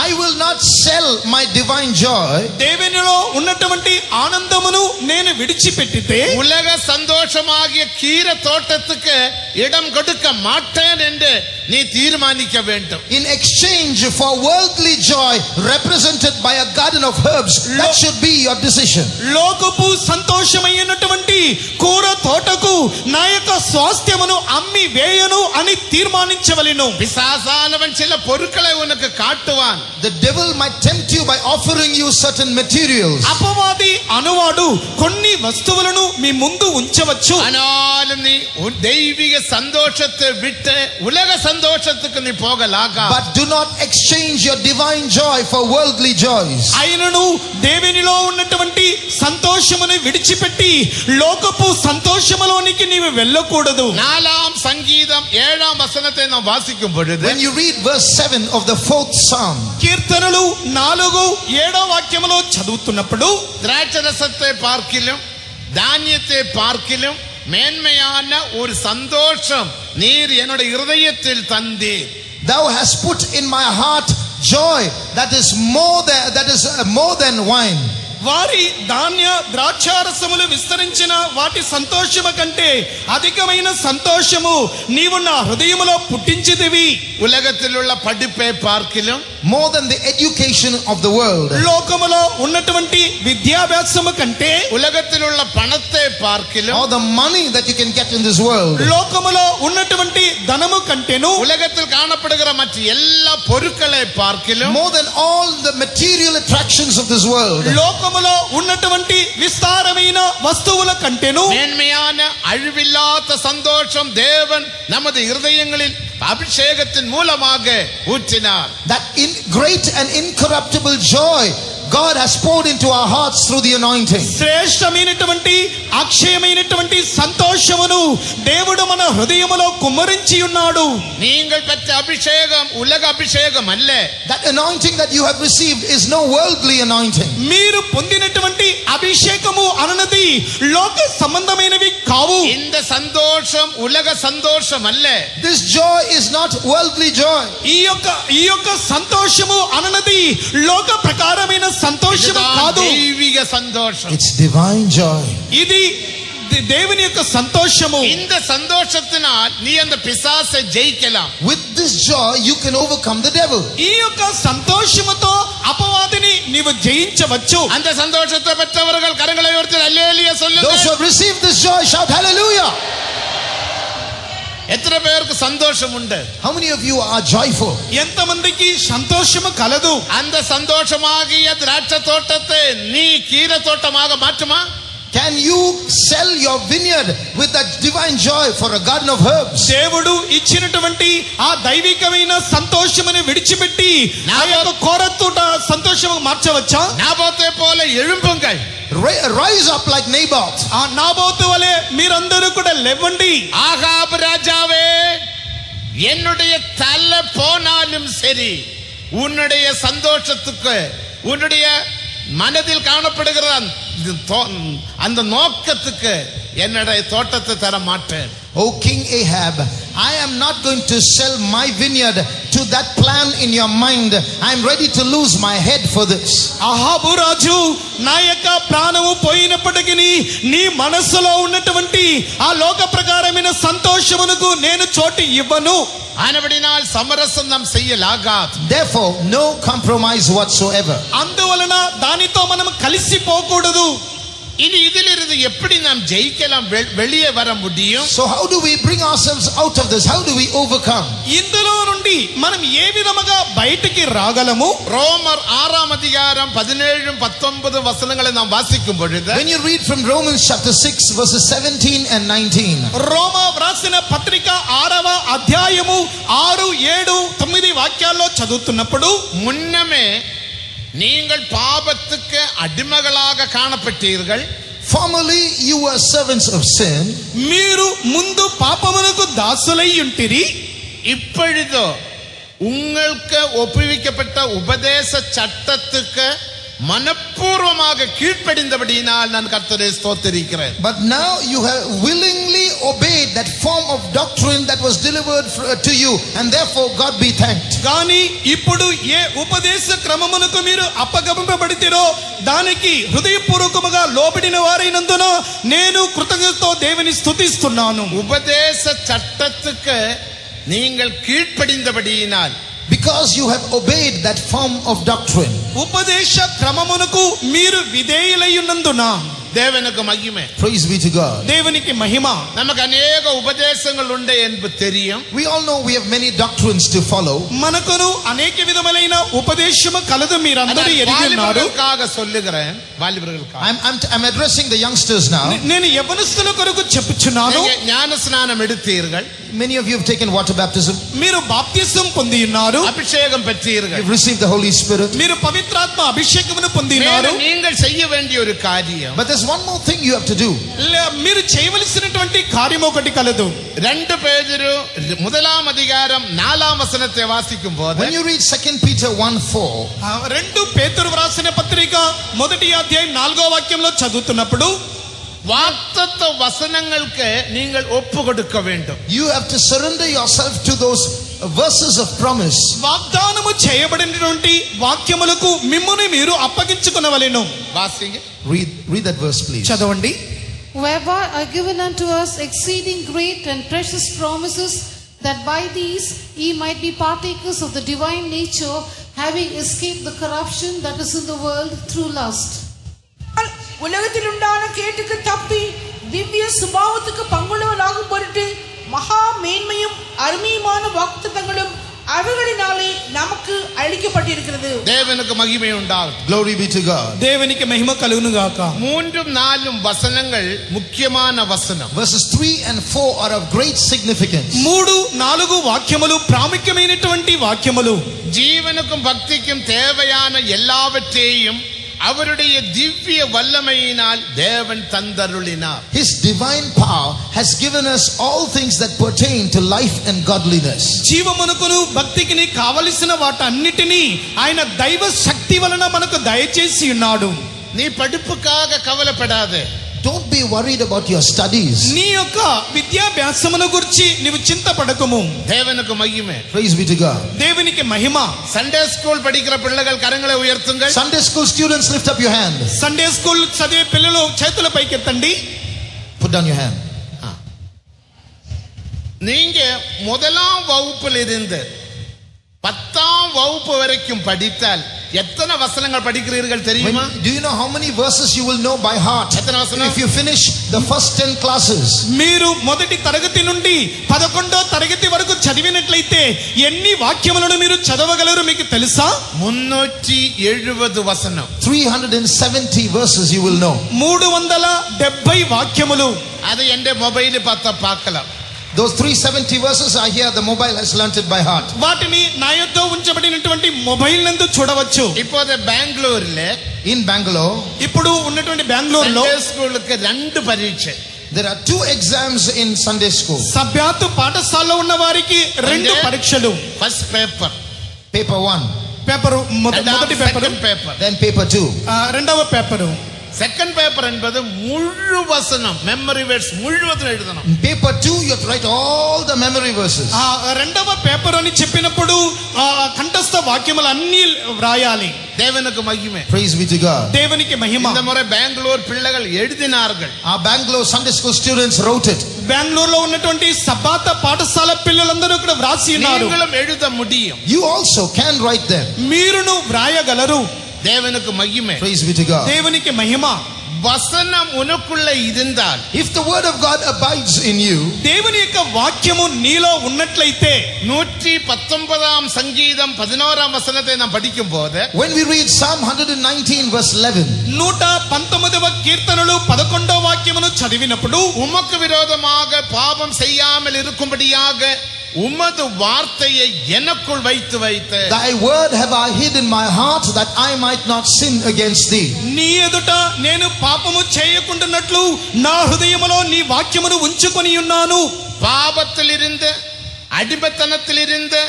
D: I will not sell my divine joy.
A: దేవునిలో ఉన్నటువంటి ఆనందమును నేను విడిచిపెట్టితే
C: உலக சந்தோஷமாகிய கீர தோட்டத்துக்கு இடம் கொடுக்க மாட்டேன் என்று நீ தீர்மானிக்க வேண்டும்.
D: In exchange for worldly joy represented by a garden of herbs, that should be your decision.
A: లోకపు సంతోషమైనటువంటి కూర తోటకు నా యొక్క స్వాస్థ్యమును అమ్మి వేయను అని తీర్మానించవలెను.
C: பிசாசானவன் சில பொருட்களை உனக்கு காட்டுவான்.
D: The devil might tempt you by offering you certain materials.
A: అపవాది అనువాడు కొన్ని వస్తువులను మీ ముందు ఉంచవచ్చు.
C: ஆனாலும் நீ உன் தெய்வீக சந்தோஷத்தை விட்டு உலக சந்தோஷத்துக்கு நீ போகலாக.
D: But do not exchange your divine joy for worldly joys.
A: ఆయనను దేవునిలో ఉన్నటువంటి సంతోషమును విడిచిపెట్టి లోకపు సంతోషములోనికి నీవు వెళ్ళకూడదు.
C: 4ஆம் சங்கீதம் 7ஆம் வசனத்தை நாம் வாசிக்கும் பொழுது,
D: When you read verse 7 of the 4th Psalm,
A: కీర్తనలు 4:7 వాక్యములో చదువుతున్నప్పుడు
C: திராட்சரசத்தை பார்க்கிலும் தானியத்தை பார்க்கிலும் மேன்மையான ஒரு சந்தோஷம் நீர் என்னுடைய இருதயத்தில் தந்தீர்.
D: thou hast put in my heart joy that is more than wine.
A: వారి ధాన్య ద్రాక్షారసములు విస్తరించిన వాటి సంతోషము కంటే అధికమైన సంతోషము నీవు నా హృదయములో పుట్టించితివి.
C: உலகத்தில் உள்ள படிப்பை பார்க்கிலும்
D: More than the education of the world.
A: లోకములో ఉన్నటువంటి విద్యాభ్యాసము కంటే
C: உலகத்தில் உள்ள பணத்தை பார்க்கிலும்
D: Or the money that you can get in this world.
A: లోకములో ఉన్నటువంటి ధనము కంటేను
C: உலகத்தில் காணப்படுகிற மற்ற எல்லா பொருட்களை பார்க்கிலும்
D: More than all the material attractions of this world.
A: లోకములో ఉన్నటువంటి విస్తారమైన వస్తువుల కంటేను
C: மேன்மையான அழிவில்லாத சந்தோஷம் தேவன் நமது இருதயங்களில் அபிஷேகத்தின் மூலமாக ஊற்றினார்.
D: That in great and incorruptible joy God has poured into our hearts through the anointing.
A: శ్రేష్టమైనటువంటి అక్షయమైనటువంటి సంతోషమును దేవుడు మన హృదయములో కుమ్మరించి ఉన్నాడు.
C: நீங்கள் பெற்ற அபிஷேகம் உலக அபிஷேகம் அல்ல.
D: That anointing that you have received is no worldly anointing.
A: మీరు పొందినటువంటి అభిషేకము అన్నది లోక సంబంధమైనవి కావు.
C: இந்த சந்தோஷம் உலக சந்தோஷம் அல்ல.
D: This joy is not worldly joy.
A: ఈ యొక్క సంతోషము అన్నది లోక ప్రకారమైన సంతోషము కాదు.
C: தெய்வீக சந்தோஷம்.
D: It's divine joy.
A: ఇది దేవుని యొక్క సంతోషము.
C: இந்த சந்தோஷத்தினால் நீ அந்த பிசாசை ஜெயிக்கலாம்.
D: With this joy you can overcome the devil.
A: ఈ యొక్క సంతోషముతో అపవాదిని నీవు జయించవచ్చు.
C: அந்த சந்தோஷத்தை பெற்றவர்கள் கரங்களை உயர்த்தி அல்லேலூயா சொல்லுங்க.
D: Those who have received this joy shout hallelujah.
C: எத்தனை பேருக்கு சந்தோஷம் உண்டு?
D: How many of you are joyful?
A: ఎంతమందికి సంతోషము కలదు?
C: அந்த சந்தோஷமாகிய திராட்சை தோட்டத்தை நீ கீரை தோட்டமாக மாற்றுமா?
D: Can you sell your vineyard with that divine joy for a garden of herbs?
A: దేవుడు ఇచ్చినటువంటి ఆ దైవికమైన సంతోషముని విడిచిపెట్టి ఆ యొక్క కోరతోట సంతోషము మార్చవచ్చా?
C: நாபோத்தை போல எழும்புங்கள்.
D: Rise up like Naboth.
A: ఆ నాబోతు వలె మీరందరూ కూడా లేవండి.
C: ஆகாப் ராஜாவே, என்னுடைய தலை போனாலும் சரி, உன்னுடைய சந்தோஷத்துக்கு உன்னுடைய மனதில் காணப்படுகிற அந்த நோக்கத்துக்கு என்னுடைய தோட்டத்தை தர மாட்டேன்.
D: O King Ahab, I am not going to sell my vineyard to that plan in your mind. I am ready to lose my head for this.
A: అహాబు రాజు, నా యొక్క ప్రాణము పోయినప్పటికీ నీ మనస్సులో ఉన్నటువంటి ఆ లోక ప్రకారమైన సంతోషమునకు నేను చోటు ఇవ్వను.
C: ஆனபடினால் சமரசம் நாம் செய்யலாகாது.
D: Therefore, no compromise whatsoever.
A: అందువలన దానితో మనం కలిసిపోకూడదు.
C: இனி இதிலிருந்து எப்படி நாம் ஜெயிக்கலாம், வெளியே வர முடியும்?
D: So how do we bring ourselves out of this? How do we overcome?
A: ఇందులో నుండి మనం ఏ విధముగా బయటికి రాగలము?
C: ரோமர் 6ஆம் அதிகாரம் 17-19 வசனங்களை நாம் வாசிக்கும் பொழுது,
D: When you read from Romans chapter 6 verses 17 and 19,
A: రోమా వ్రాసిన పత్రిక 6వ అధ్యాయము 6, 7, 9 వాక్యాల్లో చదువుతున్నప్పుడు,
C: முன்னமே நீங்கள் பாபத்துக்கு அடிமைகளாக காணப்பட்டீர்கள்.
D: formerly you were servants of sin,
A: మీరు ముందు పాపమునకు దాసులై ఉంటిరి.
C: இப்பொழுதோ உங்களுக்கு ஒப்புவிக்கப்பட்ட உபதேச சட்டத்துக்கு மனப்பூர்வமாக கீழ்ப்படிந்தபடியினால் நான் கர்த்தரை ஸ்தோத்திரிக்கிறேன்.
D: but now you have willingly obeyed that form of doctrine that was delivered to you, and therefore God be thanked.
A: కానీ ఇప్పుడు ఏ ఉపదేశ క్రమమునకు మీరు అప్పగింపబడితిరో దానికి హృదయపూర్వకముగా లోబడిన వారైనందున నేను కృతజ్ఞతతో దేవుని స్తుతిస్తున్నాను.
C: உபதேச சட்டத்துக்கு நீங்கள் கீழ்ப்படிந்தபடியினால்,
D: Because you have obeyed that form of doctrine.
A: ఉపదేశ క్రమమునకు మీరు విధేయులై ఉన్నందున
C: தேவனுக்கு மகிமை.
D: Praise be to God.
A: దేవునికి మహిమ.
C: நமக்கு அநேக உபதேசங்கள் உண்டு என்பது தெரியும்.
D: We all know we have many doctrines to follow.
A: మనకును అనేక విధములైన ఉపదేశము కలదు, మీరందరూ ఎరిగి ఉన్నారు.
C: வாலிபர்களுக்காக சொல்லுகிறேன், வாலிபர்களுக்காக.
D: I'm addressing the youngsters now.
A: నేను యవ్వనస్తుల కొరకు చెప్పుచున్నాను.
C: நீங்க ஞான ஸ்நானம் எடுத்தீர்கள்,
D: Many of you have taken water baptism.
A: మీరు బాప్తిసం పొంది ఉన్నారు,
C: அபிஷேகம் பெற்றீர்கள்.
D: You've received the Holy Spirit.
A: మీరు పవిత్రాత్మ అభిషేకమును పొంది ఉన్నారు.
C: மேலும் நீங்கள் செய்ய வேண்டிய ஒரு காரியம்,
D: But there's one more thing you have to do.
A: మీరు చేయవలసినటువంటి కార్యం ఒకటి కలదు.
C: 2 பேதுரு 1ஆம் அதிகாரம் 4ஆம் வசனத்தை வாசிக்கும் போது,
D: When you read 2 Peter 1:4,
A: 2 పేతురు వ్రాసిన పత్రిక 1వ అధ్యాయం 4వ వాక్యంలో చదువుతున్నప్పుడు,
C: வாக்தத்த வசனங்களுக்கு நீங்கள் ஒப்பு கொடுக்க வேண்டும்.
D: you have to surrender yourself to those verses of promise.
A: వాగ్దానము చేయబడినటువంటి వాక్యములకు మిమ్ముని మీరు అప్పగించుకొనవలెను.
C: வாசிங்க.
D: Read that verse please.
A: చదవండి.
B: Whereby are given unto us exceeding great and precious promises, that by these ye might be partakers of the divine nature, having escaped the corruption that is in the world through lust.
E: உலகத்தில் உண்டான கேட்டுக்கு தப்பி திவ்ய சுபாவத்துக்கு பங்குள்ளவராகும் பொருட்டு மகா மேன்மையும் அருமையுமான வாக்குத்தத்தங்களும் அவைகளினாலே நமக்கு அளிக்கப்பட்டிருக்கிறது.
C: தேவனுக்கு மகிமை உண்டாகும்.
D: Glory be to God.
A: దేవునికి మహిమ కలుగును గాక.
C: 3-4 வசனங்கள் முக்கியமான வசனம்.
D: Verses 3 and 4 are of great significance.
A: 3-4 వాక్యములు ప్రాముఖ్యమైనటువంటి వాక్యములు.
C: ஜீவனுக்கும் பக்திக்கும் தேவையான எல்லாவற்றையும் அவருடைய திவ்ய வல்லமையினால் தேவன் தந்தருளினார்.
D: His divine power has given us all things that pertain to life and godliness.
A: జీవమునకును భక్తికిని కావలసిన వాటన్నిటినీ ఆయన దైవ శక్తి వలన మనకు దయచేసి ఉన్నాడు.
C: நீ படிப்புக்காக கவலைப்படாதே.
D: Don't be worried about your studies.
A: నీ యొక్క విద్యాభ్యాసమును గురించి నీవు చింతపడకము.
C: தேவனுக்கு மகிமை.
D: Praise be to God.
A: దేవునికి మహిమ.
C: సండే స్కూల్ படிக்கிற பிள்ளைகள் கரங்களை உயர்த்துங்கள்.
D: Sunday school students, lift up your hand.
A: Sunday school చదివే పిల్లలు చేతుల పైకెత్తండి.
D: Put down your hand.
C: நீங்க முதலாம் வகுப்பில் இருந்து 10ஆம் வகுப்பு வரைக்கும் படித்தால் எத்தனை வசனங்கள் படிக்கிறீர்கள் தெரியுமா?
D: Do you know how many verses you will know by heart
C: எத்தனை வசனம்?
D: if you finish the first 10 classes?
A: మీరు మొదటి తరగతి నుండి 11వ తరగతి వరకు చదివినట్లయితే ఎన్ని వాక్యములను మీరు చదవగలరు మీకు తెలుసా?
C: 370 వసనం.
D: 370 verses you will know.
A: 370 వాక్యములు.
C: அது என்ற மொபைல் பார்த்தா பார்க்கலாம்.
D: Those 370 verses are here. The mobile has learnt it by heart.
A: వాటిని నా యొద్ద ఉంచబడినటువంటి మొబైల్ నందు చూడవచ్చు.
C: இப்போது பெங்களூர்ல
D: In Bangalore,
A: ఇప్పుడు ఉన్నటువంటి బెంగళూరులో
C: సండే స్కూల్కి 2 పరీక్ష.
D: there are 2 exams in Sunday school.
A: సభ్యత్వ పాఠశాలలో ఉన్న వారికి 2 పరీక్షలు.
C: ఫస్ట్ పేపర్,
D: Paper 1,
A: పేపరు మొదటి paper,
C: second paper.
D: then paper 2.
A: రెండవ పేపరు.
C: செகண்ட் பேப்பர் என்பது முழு வசனம், மெமரி வேர்ட்ஸ் முழுவதும் எழுதணும்.
D: In paper 2, you have to write all the memory verses.
A: రెండవ పేపర్ అని చెప్పినప్పుడు కంఠస్థ వాక్యములు అన్ని వ్రాయాలి.
C: தேவனுக்கு மகிமை.
D: Praise be to God.
A: దేవునికి మహిమ.
C: இந்த முறை பெங்களூர் பிள்ளைகள் எழுதினார்கள்.
D: Our Bangalore Sunday school students wrote it.
A: బెంగళూరులో ఉన్నటువంటి సభాత పాఠశాల పిల్లలందరూ ఇక్కడ వ్రాసి ఉన్నారు.
C: நீங்களும் எழுத முடியும்.
D: You also can write them.
A: మీరును వ్రాయగలరు.
C: தேவனுக்கு மகிமை.
D: Praise be to God.
A: దేవునికి మహిమ.
C: வசனம் உனக்குள்ள இருந்தால்,
D: If the word of God abides in you,
A: దేవుని యొక్క వాక్యము నీలో ఉన్నట్లయితే
C: 119 சங்கீதம் 11ஆம் வசனத்தை நாம் படிக்கும் போது,
D: when we read Psalm 119 verse 11,
A: 119వ కీర్తనలు 11వ వాక్యమును చదివినప్పుడు
C: உமக்கு விரோதமாக பாவம் செய்யாமல் இருக்கும்படியாக உமது வார்த்தையை எனக்குள் வைத்து வைத்து,
D: thy word have I hid in my heart that I might not sin against thee.
A: నీ ఎదుట నేను పాపము చేయకుండానట్లు నా హృదయములో నీ వాక్యమును ఉంచుకొని ఉన్నాను.
C: பாவத்திலிருந்து அடிமைத்தனத்திலிருந்து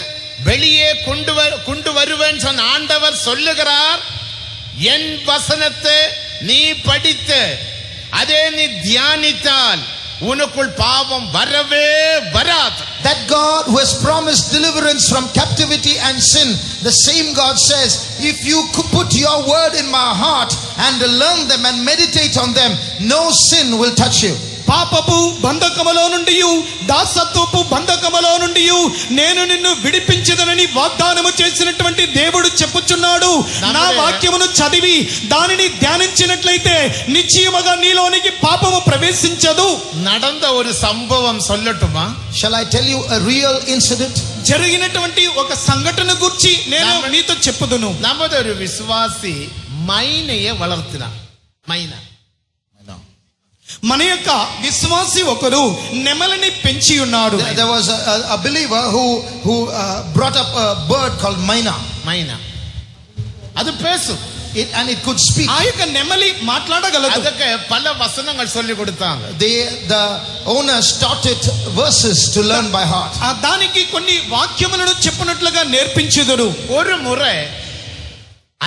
C: வெளியே கொண்டு வருவேன் சொன்ன ஆண்டவர் சொல்லுகிறார், என் வசனத்தை நீ படித்து அதே நீ தியானித்தால் உனக்குள் பாவம் வரவே வராது.
D: That God who has promised deliverance from captivity and sin, the same God says, if you could put your word in my heart and learn them and meditate on them, no sin will touch you.
A: పాపపు బంధకములో నుండి దాసత్వపు బంధకములో నుండి నేను నిన్ను విడిపించదనని వాగ్దానము చేసినటువంటి దేవుడు చెప్పుచున్నాడు. నా వాక్యమును చదివి దానిని ధ్యానించినట్లయితే నిశ్చయముగా నీలోనికి పాపము ప్రవేశించదు.
C: நடந்த ஒரு சம்பவம் சொல்லட்டுமா?
D: Shall I tell you a real incident?
A: జరిగినటువంటి ఒక సంఘటన గురించి నేను మీతో చెప్పుదును.
C: நமது ஒரு விசுவாசி மைனையை வளர்த்தினார். மைனா,
A: మన యొక్క విశ్వాసి ఒకరు నెమలిని పెంచి ఉన్నాడు.
D: There was a believer who brought up a bird called Maina.
C: மைனா அது பேசும்.
D: And it could speak.
A: ఆ యొక్క నెమలి మాట్లాడగలదు.
C: அதுக்கு பல வசனங்கள் சொல்லி கொடுத்தாங்க.
D: The owners taught it verses to learn by heart.
A: దానికి కొన్ని వాక్యములను చెప్పినట్లుగా నేర్పించుదురు.
C: ஒரு முறை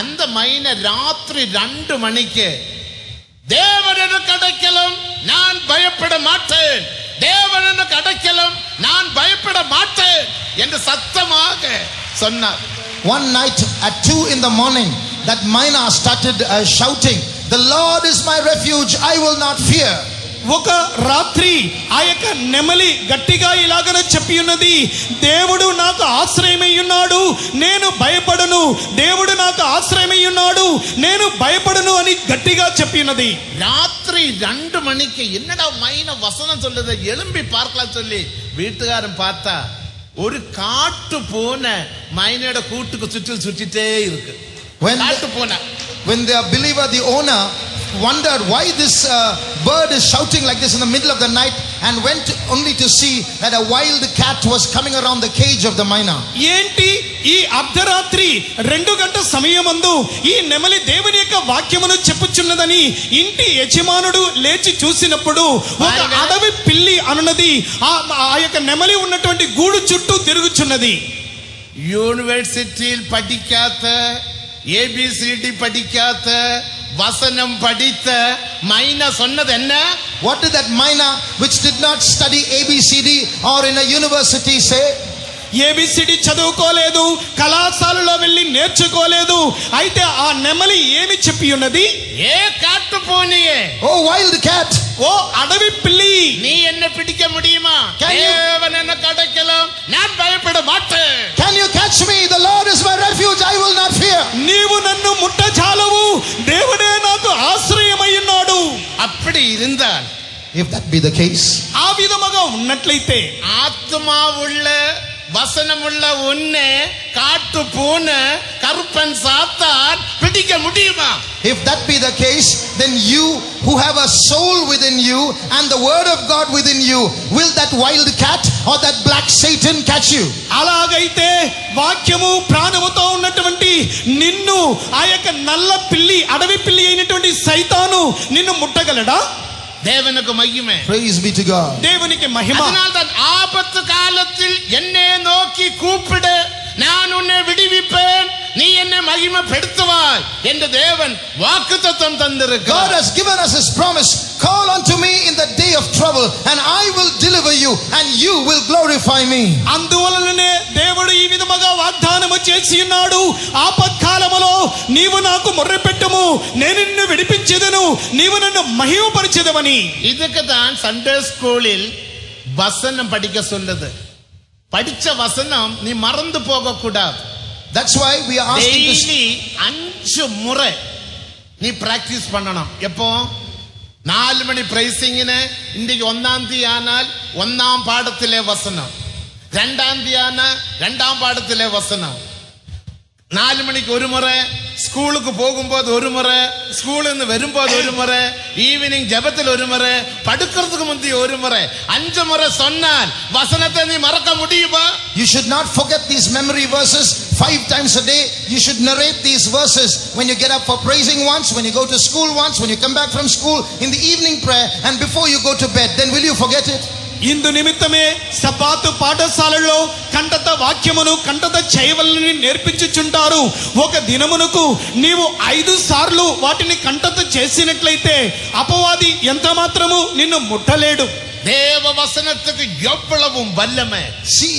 C: அந்த மைனை ராத்திரி 2 மணிக்கு, தேவனுக்கு அடைக்கலம் நான் பயப்பட மாட்டேன், தேவனுக்கு அடைக்கலம் நான் பயப்பட மாட்டேன் என்று சத்தமாக சொன்னார்.
D: One night at 2 in the morning, that Maina started shouting, the Lord is my refuge, I will not fear.
A: ఒక రాత్రి ఆ యొక్క నెమలి గట్టిగా ఇలాగనే చెప్పి ఉన్నది, దేవుడు నాకు ఆశ్రయమై ఉన్నాడు, నేను భయపడను, దేవుడు నాకు ఆశ్రయమై ఉన్నాడు, నేను భయపడను అని గట్టిగా చెప్పి ఉన్నది.
C: ராத்திரி 2 மணிக்கு என்னடா மைனா வசனம் சொல்லுது, எழும்பி பார்க்கலாம் சொல்லி வீட்டுக்காரன் பார்த்தா ஒரு காட்டு போன மைனோட கூட்டுக்கு சுற்றிட்டே இருக்கு.
D: When
C: காட்டு போன
D: the believer, the owner, wondered why this bird is shouting like this in the middle of the night, and went only to see that a wild cat was coming around the cage of the myna.
A: ఏంటి ఈ అర్ధరాత్రి 2 గంటల సమయమందు ఈ నెమలి దేవుని యొక్క వాక్యమును చెప్పుచున్నదని ఇంటి యజమానుడు లేచి చూసినప్పుడు ఒక అడవి పిల్లి అనున్నది ఆ యొక్క నెమలి ఉన్నటువంటి గూడు చుట్టూ తిరుగుచున్నది.
C: യൂണിവേഴ്സിറ്റിയിൽ പഠിക്കാത്ത ABCD പഠിക്കാത്ത വസനം പഠിത്ത മൈന சொன்னது என்ன?
D: What did that myna, which did not study ABCD or in a university, say?
A: A B C D చదువుకోలేదు, కళాశాలలో వెళ్ళి నేర్చుకోలేదు. అయితే ఆ నెమలి ఏమి చెప్పి ఉన్నది?
C: ఏ కాటు పోనియే,
D: Oh wild cat,
A: ఓ అడవి పిల్లి,
C: நீ என்ன பிடிக்க முடியுமா? தேவன் என்ன கிடைக்கலாம், நான் பயப்பட மாட்டேன்.
D: can you catch me? The Lord is my refuge, I will not fear.
A: నీవు నన్ను ముట్టజాలవు, దేవుడే నాకు ఆశ్రయమై ఉన్నాడు.
C: அப்படி இருந்தால்,
D: If that be the case,
A: ఆ విధముగా ఉన్నట్లయితే
C: ஆத்மாவுள்ள வசனமுள்ள உன்னை காட்டு பூனை கருப்பன் சாத்தான் பிடிக்க முடியுமா?
D: if that be the case, then you who have a soul within you and the word of God within you, will that wild cat or that black Satan catch you?
A: అలాగైతే వాక్యము ప్రాణముతో ఉన్నటువంటి నిన్ను ఆ యొక్క నల్ల పిల్లి, అడవి పిల్లి అయినటువంటి సైతాను నిన్ను ముట్టగలడా?
C: தேவனுக்கு மகிமை.
D: Praise be to God.
A: దేవునికి మహిమ.
C: அதனால்தான் ஆபத்து காலத்தில் என்னை நோக்கி கூப்பிடு, நான் உன்னை விடுவிப்பேன், நீ என்னை மகிமைப்படுத்துவாய் என்று தேவன் வாக்குத்தத்தம்
D: God
C: தந்திருக்கிறார்.
D: has given us his promise, call unto me in the day of trouble and I will deliver you and you will glorify me.
A: అందువలననే దేవుడు ఈ విధముగా వాగ్దానము చేసి ఉన్నాడు. ఆపత్కాలములో నీవు నాకు మొర్రపెట్టుము, నేను నిన్ను విడిపించెదను, నీవు నన్ను మహిమపరిచెదవని.
C: இதுக்கு தான் சண்டே ஸ்கூலில் வசனம் படிக்க சொல்லுது. படிச்ச வசனம் நீ மறந்து போக கூடாது.
D: That's why we are asking this.
C: Daily 5 முறை நீ பிராக்டிஸ் பண்ணணும். எப்போ? 4 மணி பிரைசிங்கிന് இன்றைக்கு 1ஆம் தேதி ஆனால் 1ஆம் பாடத்திலே வசனம், 2ஆம் தேதி ஆனால் 2ஆம் பாடத்திலே வசனம், 4 மணிக்கு ஒரு முறை, ஸ்கூலுக்கு போகும்போது ஒரு முறை, ஸ்கூல்ல இருந்து வரும்போது ஒரு முறை, ஈவினிங் ஜெபத்தில் ஒரு முறை, படுக்கிறதுக்கு முந்தைய ஒரு முறை, 5 முறை சொன்னால் வசனத்தை நீ மறக்க முடியுமா?
D: You should not forget these memory verses. 5 times a day you should narrate these verses when you get up for praising once, when you go to school once, when you come back from school, in the evening prayer, and before you go to bed. Then will you forget it?
A: ఇందు నిమిత్తమే సబాతు పాఠశాలలో కంటత వాక్యమును కంటత చేయవలని నేర్పించుచుంటారు. ఒక దినమునకు నీవు 5 సార్లు వాటిని కంటత చేసినట్లయితే అపవాది ఎంత మాత్రము నిన్ను ముట్టలేడు.
C: தேவ வசனத்துக்கு எவ்வளவு வல்லமை.
D: See,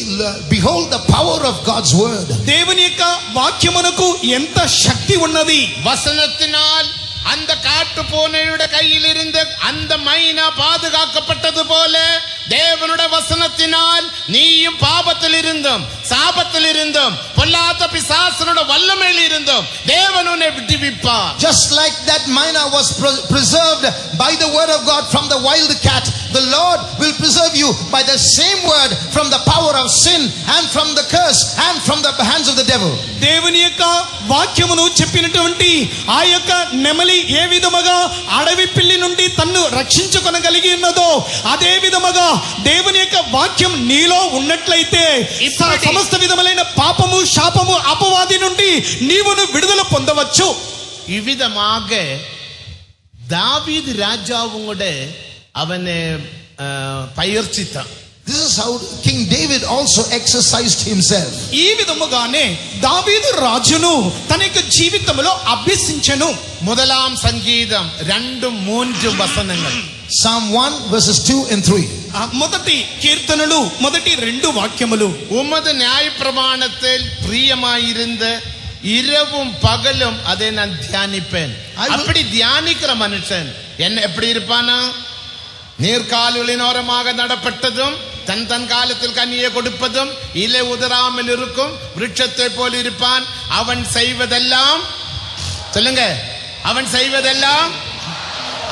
D: behold the power of God's word.
A: దేవుని యొక్క వాక్యమునకు ఎంత శక్తి ఉన్నది.
C: வசனத்தினால் அந்த காட்டு பூனையுடைய கையில் இருந்து அந்த மைனா பாதுகாக்கப்பட்டது போல தேவனுடைய வசனத்தினால் நீயும் பாவத்தில் இருந்தும் சாபத்தில் இருந்தும் பொல்லாத பிசாசனுடைய வல்லமையில் இருந்தும் தேவன் உன்னை விடுவிப்பார்.
D: Just like that myna was preserved by the word of God from the wild cat, the Lord will preserve you by the same word from the power of sin and from the curse and from the hands of the devil.
A: దేవుని యొక్క వాక్యమును చెప్పినటువంటి ఆ యొక్క నెమలి ఏ విధముగా అడవి పిల్లి నుండి తన్ను రక్షించుకొనగలిగి ఉన్నదో అదే విధముగా దేవుని యొక్క వాక్యం నీలో ఉన్నట్లయితే సమస్త విధములైన పాపము, శాపము, అపవాది నుండి నీవును విడుదల పొందవచ్చు.
C: இவ்விதமாக தாவீது ராஜாவும் கூட அவனை பயிற்சித்தான்.
D: This is how King David also exercised himself.
A: ఈ విధముగానే దావీదు రాజును తన యొక్క జీవితంలో అభ్యసించెను.
C: 1ஆம் சங்கீதம் 2-3 வசனங்கள்.
D: Psalm 1 verses 2 and 3.
A: మొదటి కీర్తనలు మొదటి 2 వాక్యములు.
C: உமது நியாயப்பிரமாணத்தில் பிரியமாயிருந்த இரவும் பகலும் அதை நான் தியானிப்பேன். அப்படி தியானிக்கிற மனுஷன் என்ன எப்படி இருப்பானா? நீர்கால்களின் ஓரமாக நடப்பட்டதும் தன் தன் காலத்தில் கனியை கொடுப்பதும் இலை உதராமல் இருக்கும் விருட்சத்தை போல் இருப்பான். அவன் செய்வதெல்லாம், சொல்லுங்க, அவன் செய்வதெல்லாம்,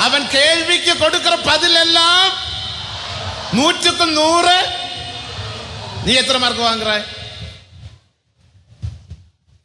C: அவன் கேள்விக்கு கொடுக்கிற பதில் எல்லாம் 100க்கு 100. நீ எத்தனை மார்க் வாங்குறாய்?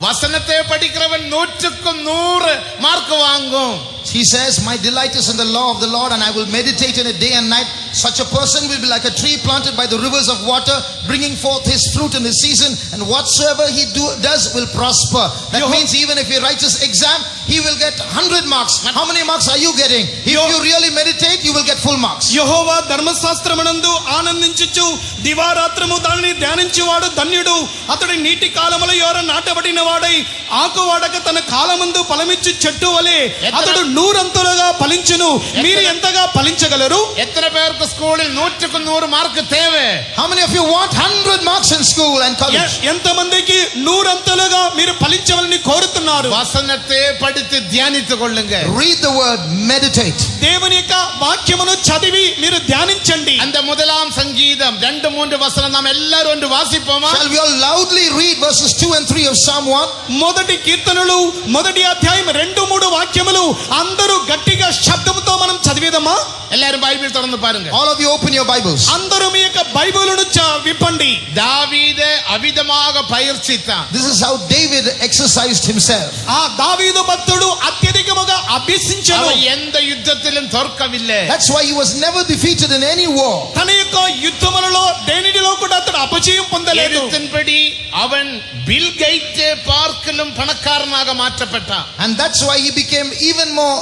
C: வசனத்தை படிக்கிறவன் 100க்கு 100 மார்க் வாங்கும்.
D: He says, my delight is in the law of the Lord, and I will meditate in it day and night. Such a person will be like a tree planted by the rivers of water, bringing forth his fruit in his season, and whatsoever he does will prosper. That means even if he writes his exam, he will get 100 marks. How many marks are you getting? If you really meditate, you will get full marks.
A: యెహోవా ధర్మశాస్త్రమునందు ఆనందించుచు దివారాత్రము దానిని ధ్యానించువాడు ధన్యుడు. అతడు నీటి కాలముల యోర నాటబడిన వాడై ఆకువాడక తన కాలమందు ఫలమిచ్చు చెట్టు వలె అతడు నూరంతులుగా ఫలించును. మీరు ఎంతగా ఫలించగలరు?
C: எத்தனை பேருக்கு ஸ்கூலில் 100க்கு 100 మార్క్ தேவை?
D: How many of you want 100 marks in school and college?
A: ఎంతమందికి నూరంతులుగా మీరు ఫలించవాలని కోరుతున్నారు?
C: వసనத்தை படித்து தியானித்துக் கொள்ளுங்க.
D: Read the word, meditate.
A: దేవుని యొక్క వాక్యమును చదివి మీరు ధ్యానించండి.
C: அந்த முதலாம் சங்கீதம் 2-3 வசனம் நாம் எல்லாரும் ஒன்று வாசிப்போமா?
D: Shall we all loudly read verses 2 and 3 of Psalm 1?
A: మొదటి కీర్తనలు మొదటి అధ్యాయం 2-3 వాక్యములు అందరూ గట్టిగా శబ్దముతో మనం చదివేదమ్మా.
C: எல்லாரும் பைபிள் திறந்து பாருங்க.
D: All of you open your Bibles.
A: అందరూ మీ యొక్క బైబిలును విప్పండి.
C: దావీదే అవిధமாக పైర్చితాన్.
D: This is how David exercised himself.
A: ఆ దావీదు భక్తుడు అత్యధికముగా అభ్యసించాడు.
C: அவன் எந்த யுத்தத்திலும் தோற்கவில்லை.
D: That's why he was never defeated in any war.
A: తన యొక్క యుద్ధములలో దేనిలో కూడా అతడు అపజయం పొందలేదు.
C: எழுத்தின்படி அவன் பில் கேட்ஸை பார்க்கலும் பணக்காரனாக மாற்றப்பட்டான்.
D: And that's why he became even more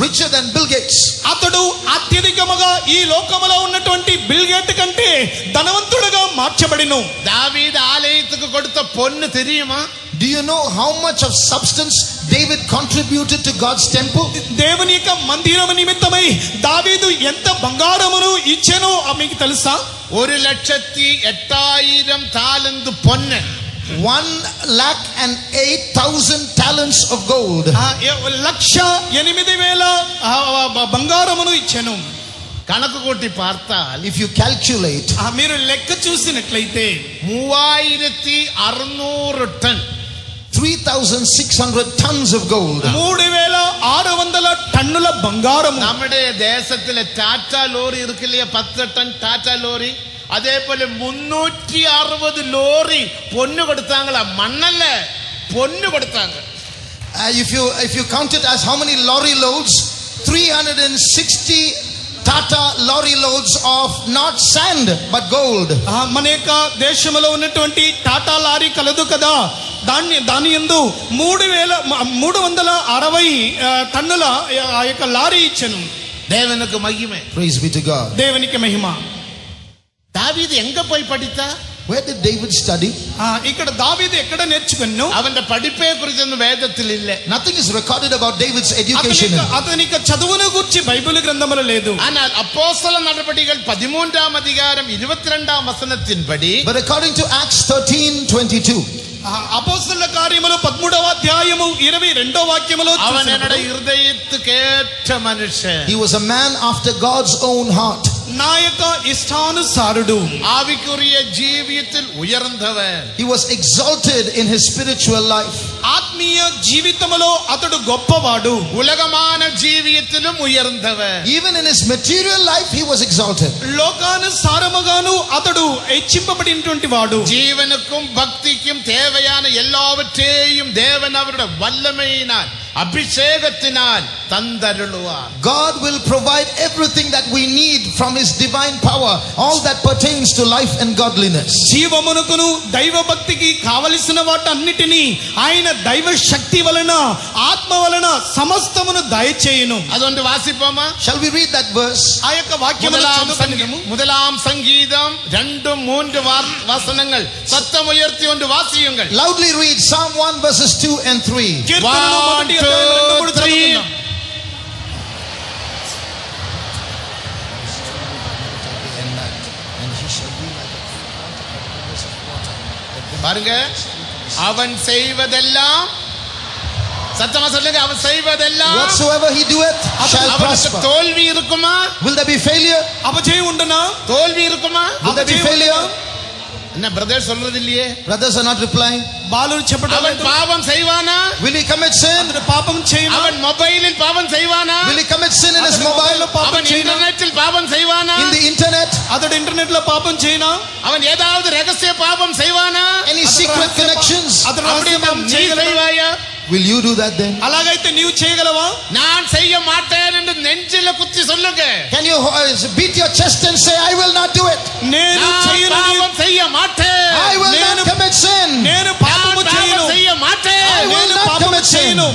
D: richer than Bill Gates.
A: అతడు అత్యధికముగా ఈ లోకములో ఉన్నటువంటి బిల్ గేట్ కంటే ధనవంతుడుగా మార్చబడిను.
C: దావీదు ఆలయத்துக்கு கொடுத்த பொன்னு தெரியுமா?
D: Do you know how much of substance David contributed to God's temple?
A: దేవుని యొక్క మందిరము నిమిత్తమై దావీదు ఎంత బంగారమును ఇచ్చెనో మీకు తెలుసా?
C: 1,08,000 తాలంతు పొన్ను.
D: 1,08,000 talents of gold.
A: 1,08,000 బంగారమును ఇచ్చెను.
C: కణకు కొట్టి பார்த்தால்,
D: If you calculate,
A: మీరు లెక్క చూసినట్లయితే
C: 3,600 టన్,
D: 3,600 tons of gold.
A: 3,600 టన్నుల బంగారము.
C: നമ്മുടെ ദേശത്തിലെ ടാറ്റ ലോറി இருக்கு இல்லையா, 10 டன் ടാറ്റ ലോറി, அதே போல 360 ലോറി പൊന്നു കൊടുത്താங்களா? മണ്ണല്ല, പൊന്നു കൊടുത്താங்க.
D: If you count it as how many lorry loads, 360 Tata lorry loads of not sand but gold.
A: మన యొక్క దేశంలో ఉన్నటువంటి టాటా లారీ కలదు కదా, దాని యందు 3,360 టన్నుల ఆ యొక్క లారీ ఇచ్చెను.
C: தேவனுக்கு மகிமை.
D: Praise be to God.
A: దేవునికి మహిమ.
C: దావీదు எங்க போய் படித்தா?
D: Where did David study?
A: ఇక్కడ దావీదు ఎక్కడ నేర్చుకున్నాను?
C: അവന്റെ പഠിപ്പെ കുറിച്ചൊന്നും വേദത്തിൽ ഇല്ല.
D: Nothing is recorded about David's education.
A: అతని చదువును గురించి బైబిల్ గ్రంథములో లేదు.
C: ஆனால் அப்போஸ்தல நடபடிகள் 13ஆம் அதிகாரம் 22ஆம் வசனத்தின்படி,
D: But according to Acts 13:22,
A: అపోస్తలుల కార్యములు 13వ అధ్యాయము 22వ వాక్యములో
C: அவன் என்னோட இருதயத்துக்கேற்ற மனுஷன்.
D: he was a man after God's own heart.
A: నా యొక్క ఇష్టానుసారుడు.
C: ஆவிக்குரிய ஜீவியத்தில் உயர்ந்தவன்.
D: He was exalted in his spiritual life.
A: ఆత్మీయ జీవితములో అతడు గొప్పవాడు.
C: உலகமான ஜீவியத்திலும் உயர்ந்தவன்.
D: Even in his material life, he was exalted.
A: లోకానుసారముగాను అతడు హెచ్చింపబడినటువంటి వాడు.
C: ஜீவனுக்கும் பக்திக்கும் தேவையான எல்லாவற்றையும் தேவன் அவருடைய வல்லமையினால், அபிஷேகத்தினால் தந்தருளுவார்.
D: God will provide everything that we need from his divine power, all that pertains to life and godliness.
A: జీవమునకును దైవ భక్తికి కావలసిన వాటన్నిటినీ ఆయన దైవ శక్తి వలన ఆత్మ వలన సమస్తమును దయచేయును.
C: அதொன்று வாசிப்போமா?
D: Shall we read that verse?
A: ఆ యొక్క వాక్యమును చదువుకుందాము.
C: முதலாம் சங்கீதம் 2-3 வசனங்கள் சத்தம் உயர்த்தி ஒன்று வாசியுங்கள்.
D: Loudly read Psalm 1 verses 2 and 3.
A: కీర్తనలు మొదటి అధ్యాయం 2-3 చదువుకుందాం.
C: பாருங்க, அவன் செய்வதெல்லாம், சத்தமா சொல்லுங்க, அவன் செய்வதெல்லாம்,
D: Whatsoever he doeth shall
C: அவனுக்கு
D: prosper.
C: தோல்வி இருக்குமா?
D: Will there be failure?
A: అపజయం ఉండునా?
C: தோல்வி இருக்குமா?
D: Will there be failure?
C: என்ன பிரதர் சொல்றது இல்லையே?
D: Brothers are not replying.
A: బాలురు చెప్పడం
C: அவன்
A: లేదు.
C: பாவம் செய்வானா?
D: Will he commit sin?
A: అతడు పాపం చేయను.
C: அவன் மொபைலில் பாவம் செய்வானா?
D: Will he commit sin in his
A: అతడు
D: mobile?
A: మొబైల్లో పాపం
C: அவன்
A: చేయను.
C: ఇంటర్నెట్ பாவம் செய்வானா?
D: In the internet?
A: అతడు ఇంటర్నెట్ లో పాపం చేయనా?
C: அவன் ஏதாவது ரகசிய பாவம் செய்வானா?
D: Any secret connections?
A: అతడు
C: அப்படி
A: రహస్య పాపం
C: நீ
A: చేయగలడా?
C: செய்வாயா?
D: Will you do that then?
A: అలాగైతే నీవు చేయగలవా?
C: நான் செய்ய மாட்டேன் என்று நெஞ்சில குத்தி சொல்லுங்க.
D: Can you beat your chest and say, I will not do it?
A: నేను
C: நான்
A: చేయను.
C: பாவம் செய்ய மாட்டேன்.
D: I will not
A: నేను-
D: commit sin.
A: నేను
C: நான்
A: పాపము చేయను.
C: பாவம் செய்ய மாட்டேன்.
D: I will
A: నేను
D: not
A: పాపము
D: commit sin.
A: చేయను.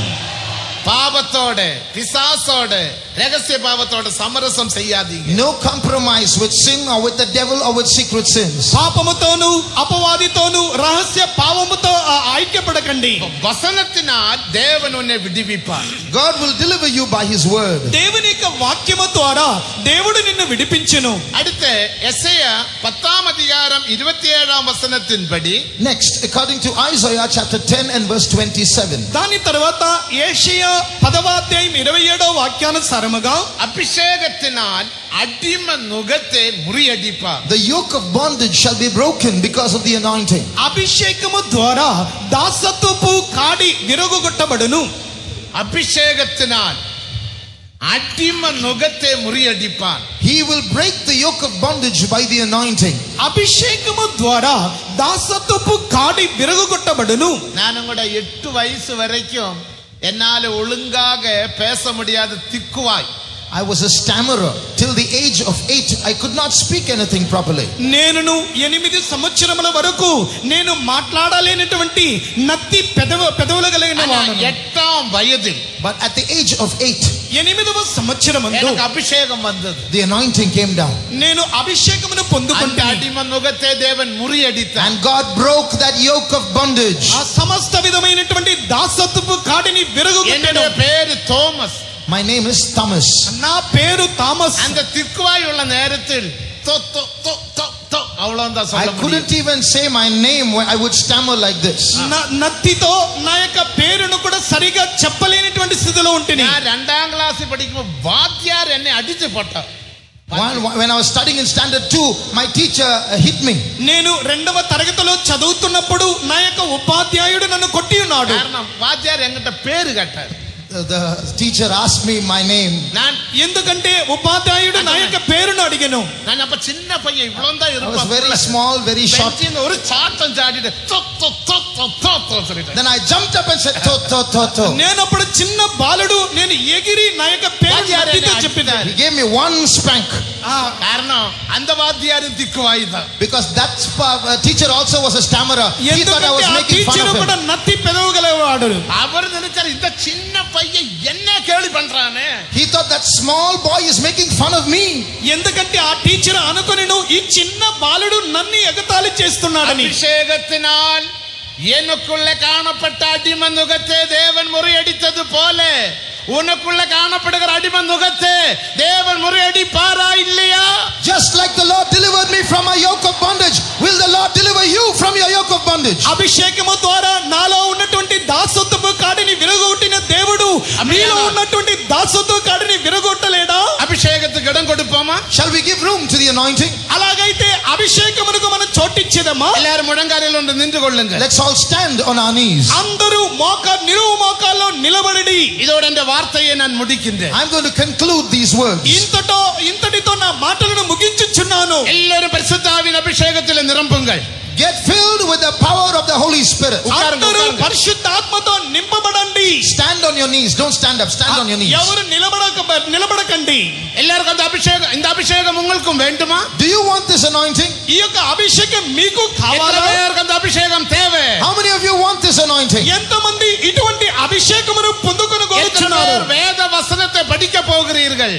C: பாவத்தோட பிசாசோட ரகசிய பாவத்தோட சமரசம் செய்யாதீங்க.
D: No compromise with sin or with the devil or with secret sins.
A: పాపముతోను అపవాదితోను రహస్య పాపముతో ఐక్యపడకండి.
C: வசனத்தினால் தேவன் உன்னை விடுவிப்பார்.
D: God will deliver you by his word.
A: దేవుని యొక్క వాక్యము ద్వారా దేవుడు నిన్ను విడిపించును.
C: அடுத்து எசேயா 10ஆம் அதிகாரம் 27ஆம் வசனத்தின்படி
D: Next, according to Isaiah chapter 10 and verse 27.
A: దాని తర్వాత యేషయా 10వ అధ్యాయం 27వ వాక్యానుసారముగా
C: அபிஷேகத்தினால் அடிம நுகத்தை முறியடிப்பார்.
D: The yoke of bondage shall be broken because of the anointing.
A: అభిషేకము ద్వారా దాసత్వపు కాడి విరగొట్టబడును.
C: அபிஷேகத்தினால் அடிம நுகத்தை முறியடிப்பார்.
D: He will break the yoke of bondage by the anointing.
A: అభిషేకము ద్వారా దాసత్వపు కాడి విరగొట్టబడును.
C: நான் கூட 8 வயசு வரைக்கும் என்னால ஒழுங்காக பேச முடியாத திக்குவாய்.
D: I was a stammerer till the age of 8. I could not speak anything properly.
A: నేను 8 సంవత్సరముల వరకు నేను మాట్లాడలేనటువంటి నత్తి పెదవులు కలిగిన
C: ஆனா
A: వాడను.
C: 8ஆம் வயதில்
D: But at the age of 8,
A: 8వ సంవత్సరమందు
C: எனக்கு அபிஷேகம் வந்தது.
D: the anointing came down.
A: నేను అభిషేకమును
C: அந்த
A: పొందుకుంటాను.
C: அடிம நுகத்தை தேவன் முறியடித்தார்.
D: And God broke that yoke of bondage.
A: ఆ సమస్త విధమైనటువంటి దాసత్వపు కాడిని విరగొట్టెను.
C: என்னுடைய பேரு Thomas.
D: My name is Thomas.
A: నా పేరు థామస్.
C: அந்த திக்குவாய் உள்ள நேரத்தில் தொ தொ தொ தொ தொ அவ்வளவுதான்
D: I
C: சொல்ல முடியும்.
D: couldn't even say my name when I would stammer like this.
A: నత్తితో నా యొక్క పేరును కూడా సరిగా చెప్పలేనటువంటి స్థితిలో ఉంటిని.
C: நான் 2ஆம் கிளாஸ் படிக்கும்போது வாத்தியார் என்னை அடிச்சு போட்டார்.
D: When I was studying in standard 2, my teacher hit me.
A: నేను 2వ తరగతిలో చదువుతున్నప్పుడు నా యొక్క ఉపాధ్యాయుడు నన్ను కొట్టి ఉన్నాడు.
C: காரணம் வாத்தியார் என்கிட்ட பேரு கேட்டார்.
D: The teacher asked me my name.
C: நான்
A: ఎందుకంటే ఉపాధ్యాయుడు నా యొక్క పేరును అడిగాను.
C: நான் அப்ப சின்ன பையன் இவ்வளவுதான்
D: I was
C: இருப்பான்.
D: very small, very short.
C: பெஞ்சில ஒரு சாட்டம் சாடிட்டு தொ தொ தொ தொ தொ தொ சொல்லிட்டேன்.
D: Then I jumped up and said, to, to, to, to.
A: నేను అప్పుడు చిన్న బాలుడు నేను ఎగిరి నా యొక్క పేరు
C: వాద్యారు
A: నత్తితో
C: என்னை
A: చెప్పింది.
D: He gave me one spank.
C: காரணம் அந்த வாத்தியாரும் திக்குவாய் தான்.
D: Because that teacher also was a stammerer. He thought I was
A: ఎందుకంటే ఆ
D: making fun
A: టీచర్
D: of
A: కూడా
D: him.
A: నత్తి పెదవగలవాడు.
C: அவர் நினைச்சாரு இந்த சின்ன பையன் என்ன கேலி பண்றானே.
D: He thought that small boy is making fun of me.
A: ఎందుకంటే ఆ టీచర్ అనుకుని ఈ చిన్న బాలుడు నన్ను ఎగతాళి చేస్తున్నాడని.
C: அபிஷேகத்தினால் எனக்குள்ள காணப்பட்ட அடிம நுகத்தை தேவன் முறியடித்தது போல உனக்குள்ள காணப்படுகிற அடிம நுகத்தை தேவன் முறியடிப்பாரா இல்லையா?
D: Just like the Lord delivered me from my yoke of bondage, will the Lord deliver you from your yoke of bondage?
A: అభిషేకము ద్వారా నాలో ఉన్నటువంటి దాసత్వపు కాడిని విరగొట్టిన దేవుడు మీలో ఉన్నటువంటి దాసత్వ కాడిని విరగొట్టలేడా?
C: அபிஷேகத்துக்கு இடம் கொடுப்போமா?
D: Shall we give room to the anointing?
A: అలాగైతే అభిషేకమునకు మనం చోటిచ్చేదమ్మా?
C: எல்லாரும் முழங்காலில் ஒன்று நின்று கொள்ளுங்க.
D: Let's all stand on our knees.
A: అందరూ నిలువు మోకాల్లో నిలబడి
C: இதோட இந்த வார்த்தையை நான் முடிக்கின்றேன்.
D: I'm going to conclude these words.
A: ఇంతటితో నా మాటలను ముగించుచున్నాను.
C: எல்லாரும் பரிசுத்த ஆவியின் அபிஷேகத்தில் நிரம்புங்கள்.
D: Get filled with the power of the Holy Spirit.
A: అందరూ పరిశుద్ధాత్మతో నింపబడండి.
D: Stand on your knees. Don't stand up. Stand on your knees.
A: ఎవరు నిలబడకండి.
C: எல்லாருக்கும் இந்த அபிஷேகம் உங்களுக்கும் வேண்டுமா?
D: Do you want this anointing?
A: ఈ యొక్క అభిషేకం మీకు కావాలా?
C: எத்தனை பேருக்கு அந்த அபிஷேகம் தேவை?
D: How many of you want this anointing?
A: ఎంతమంది ఇటువంటి అభిషేకమును పొందుకొని
C: எத்தனை
A: కోరుచున్నారు?
C: பேர் வேத வசனத்தை படிக்க போகிறீர்கள்?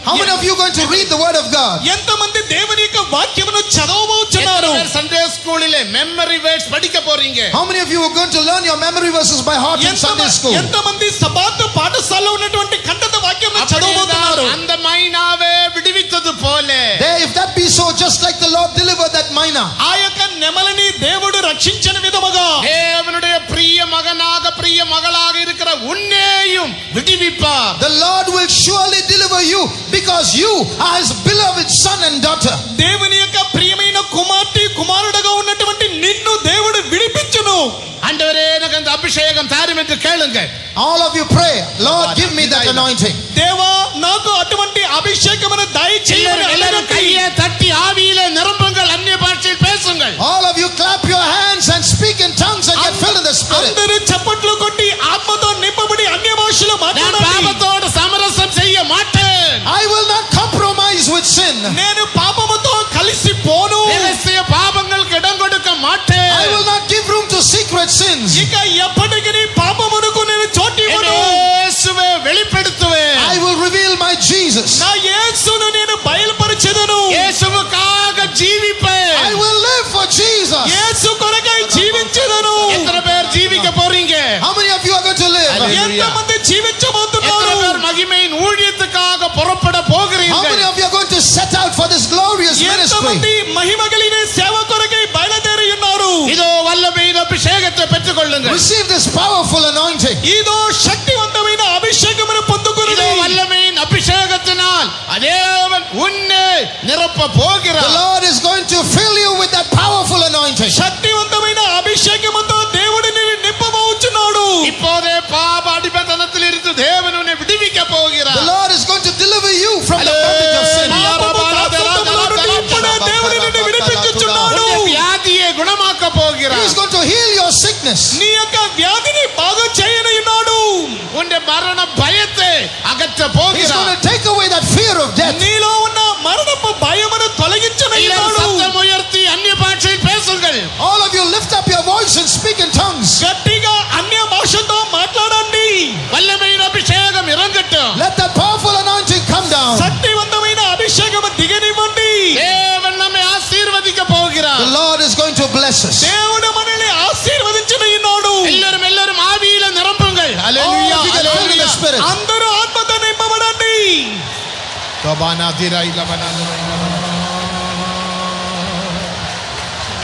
D: How many of you are going to read the word of God?
A: ఎంతమంది దేవుని యొక్క వాక్యమును చదవబోచున్నారు?
C: సండే స్కూలిலே మెమరీ వర్డ్స్ படிக்க போறீங்க?
D: How many of you are going to learn your memory verses by heart in Sunday school?
A: ఎంతమంది Sabbath పాఠశాలలో ఉన్నటువంటి కంఠత వాక్యమును చదవబోతున్నారు?
C: அந்த మైనావే విడివిత్తது పోలే.
D: There, if that be so, just like the Lord delivered that mina.
A: ఆ యొక్క నెమలిని దేవుడు రక్షించిన విధముగా
C: தேவனுடைய பிரிய மகனாக பிரிய மகளாக இருக்கிற உன்னையும் விடுவிப்பார்.
D: The Lord will surely deliver you because you are his beloved son and daughter.
A: దేవుని యొక్క ప్రియమైన కుమారుడుగా ఉన్నటువంటి నిన్ను దేవుడు విడిపించును.
C: ஆண்டவரே எனக்கு அந்த அபிஷேகம் தாரும் என்று கேளுங்க.
D: All of you pray, Lord, give me that anointing.
A: దేవా నాకు అటువంటి అభిషేకమును దయచేయమని
C: எல்லாரும்
A: అడగండి.
C: கையை தட்டி ஆவியிலே நிரம்புங்கள், அந்நிய பாஷையில் பேசுங்கள்.
D: All of you clap your hands and speak in tongues and get filled in the Spirit.
A: అందరూ చప్పట్లు
D: pray.
A: కొంతమంది మహిమ కలిగిన సేవ కొరకై బయలుదేరి ఉన్నారు.
C: இதோ வல்லமையின் அபிஷேகத்தை பெற்றுக்கொள்ளுங்கள்.
D: Receive this powerful anointing.
A: ఇదో శక్తివంతమైన అభిషేకమును
C: இதோ
A: పొందుకొనుడి.
C: வல்லமையின் அபிஷேகத்தினால் தேவன் உன்னை நிரப்ப
D: The
C: போகிறார்.
D: Lord is going to fill you with that powerful anointing.
A: శక్తివంతమైన అభిషేకముతో దేవుడు నిన్ను నింపబోచున్నాడు.
C: இப்போதே பாப அடிமைத்தனத்தில் இருந்து தேவன் உன்னை விடுவிக்க
D: The
C: போகிறார்.
D: Lord is going to deliver you from the bondage of sin.
A: పాపము దాసత్వములో నుండి ఇప్పుడే దేవుడు నిన్ను విడిపించుచున్నాడు.
C: உன்னுடைய வியாதியை குணமாக்க
D: He
C: போகிறார்.
D: is going to heal your sickness.
A: నీ యొక్క వ్యాధిని బాగు చేయనున్నాడు.
C: உன்னுடைய மரண பயத்தை அகற்ற
D: He is going
C: போகிறார்.
D: to take away that fear of death.
A: నీలో ఉన్న మరణపు భయమును
C: எல்லாரும்
A: తొలగించనున్నాడు.
C: சத்தம் உயர்த்தி அந்நிய பாஷையில் பேசுங்கள்.
D: All of you lift up your voice and speak in tongues.
A: గట్టిగా అన్య భాషతో మాట్లాడండి.
C: வல்லமையின் அபிஷேகம் இறங்கட்டும்.
D: Let that powerful anointing come down.
A: శక్తివంతమైన అభిషేకము దిగనివ్వండి.
C: தேவன் நம்மை ஆசீர்வதிக்க
D: The
C: போகிறார்.
D: Lord is going to bless us.
A: దేవుడు మనల్ని ఆశీర్వదించనున్నాడు.
C: எல்லாரும் ஆவியில நிரம்புங்கள்.
D: All
C: hallelujah
D: of you get filled in the
C: hallelujah.
D: Spirit.
A: అందరూ ఆత్మతో నింపబడండి.
C: தபானா திரா இல்லவனா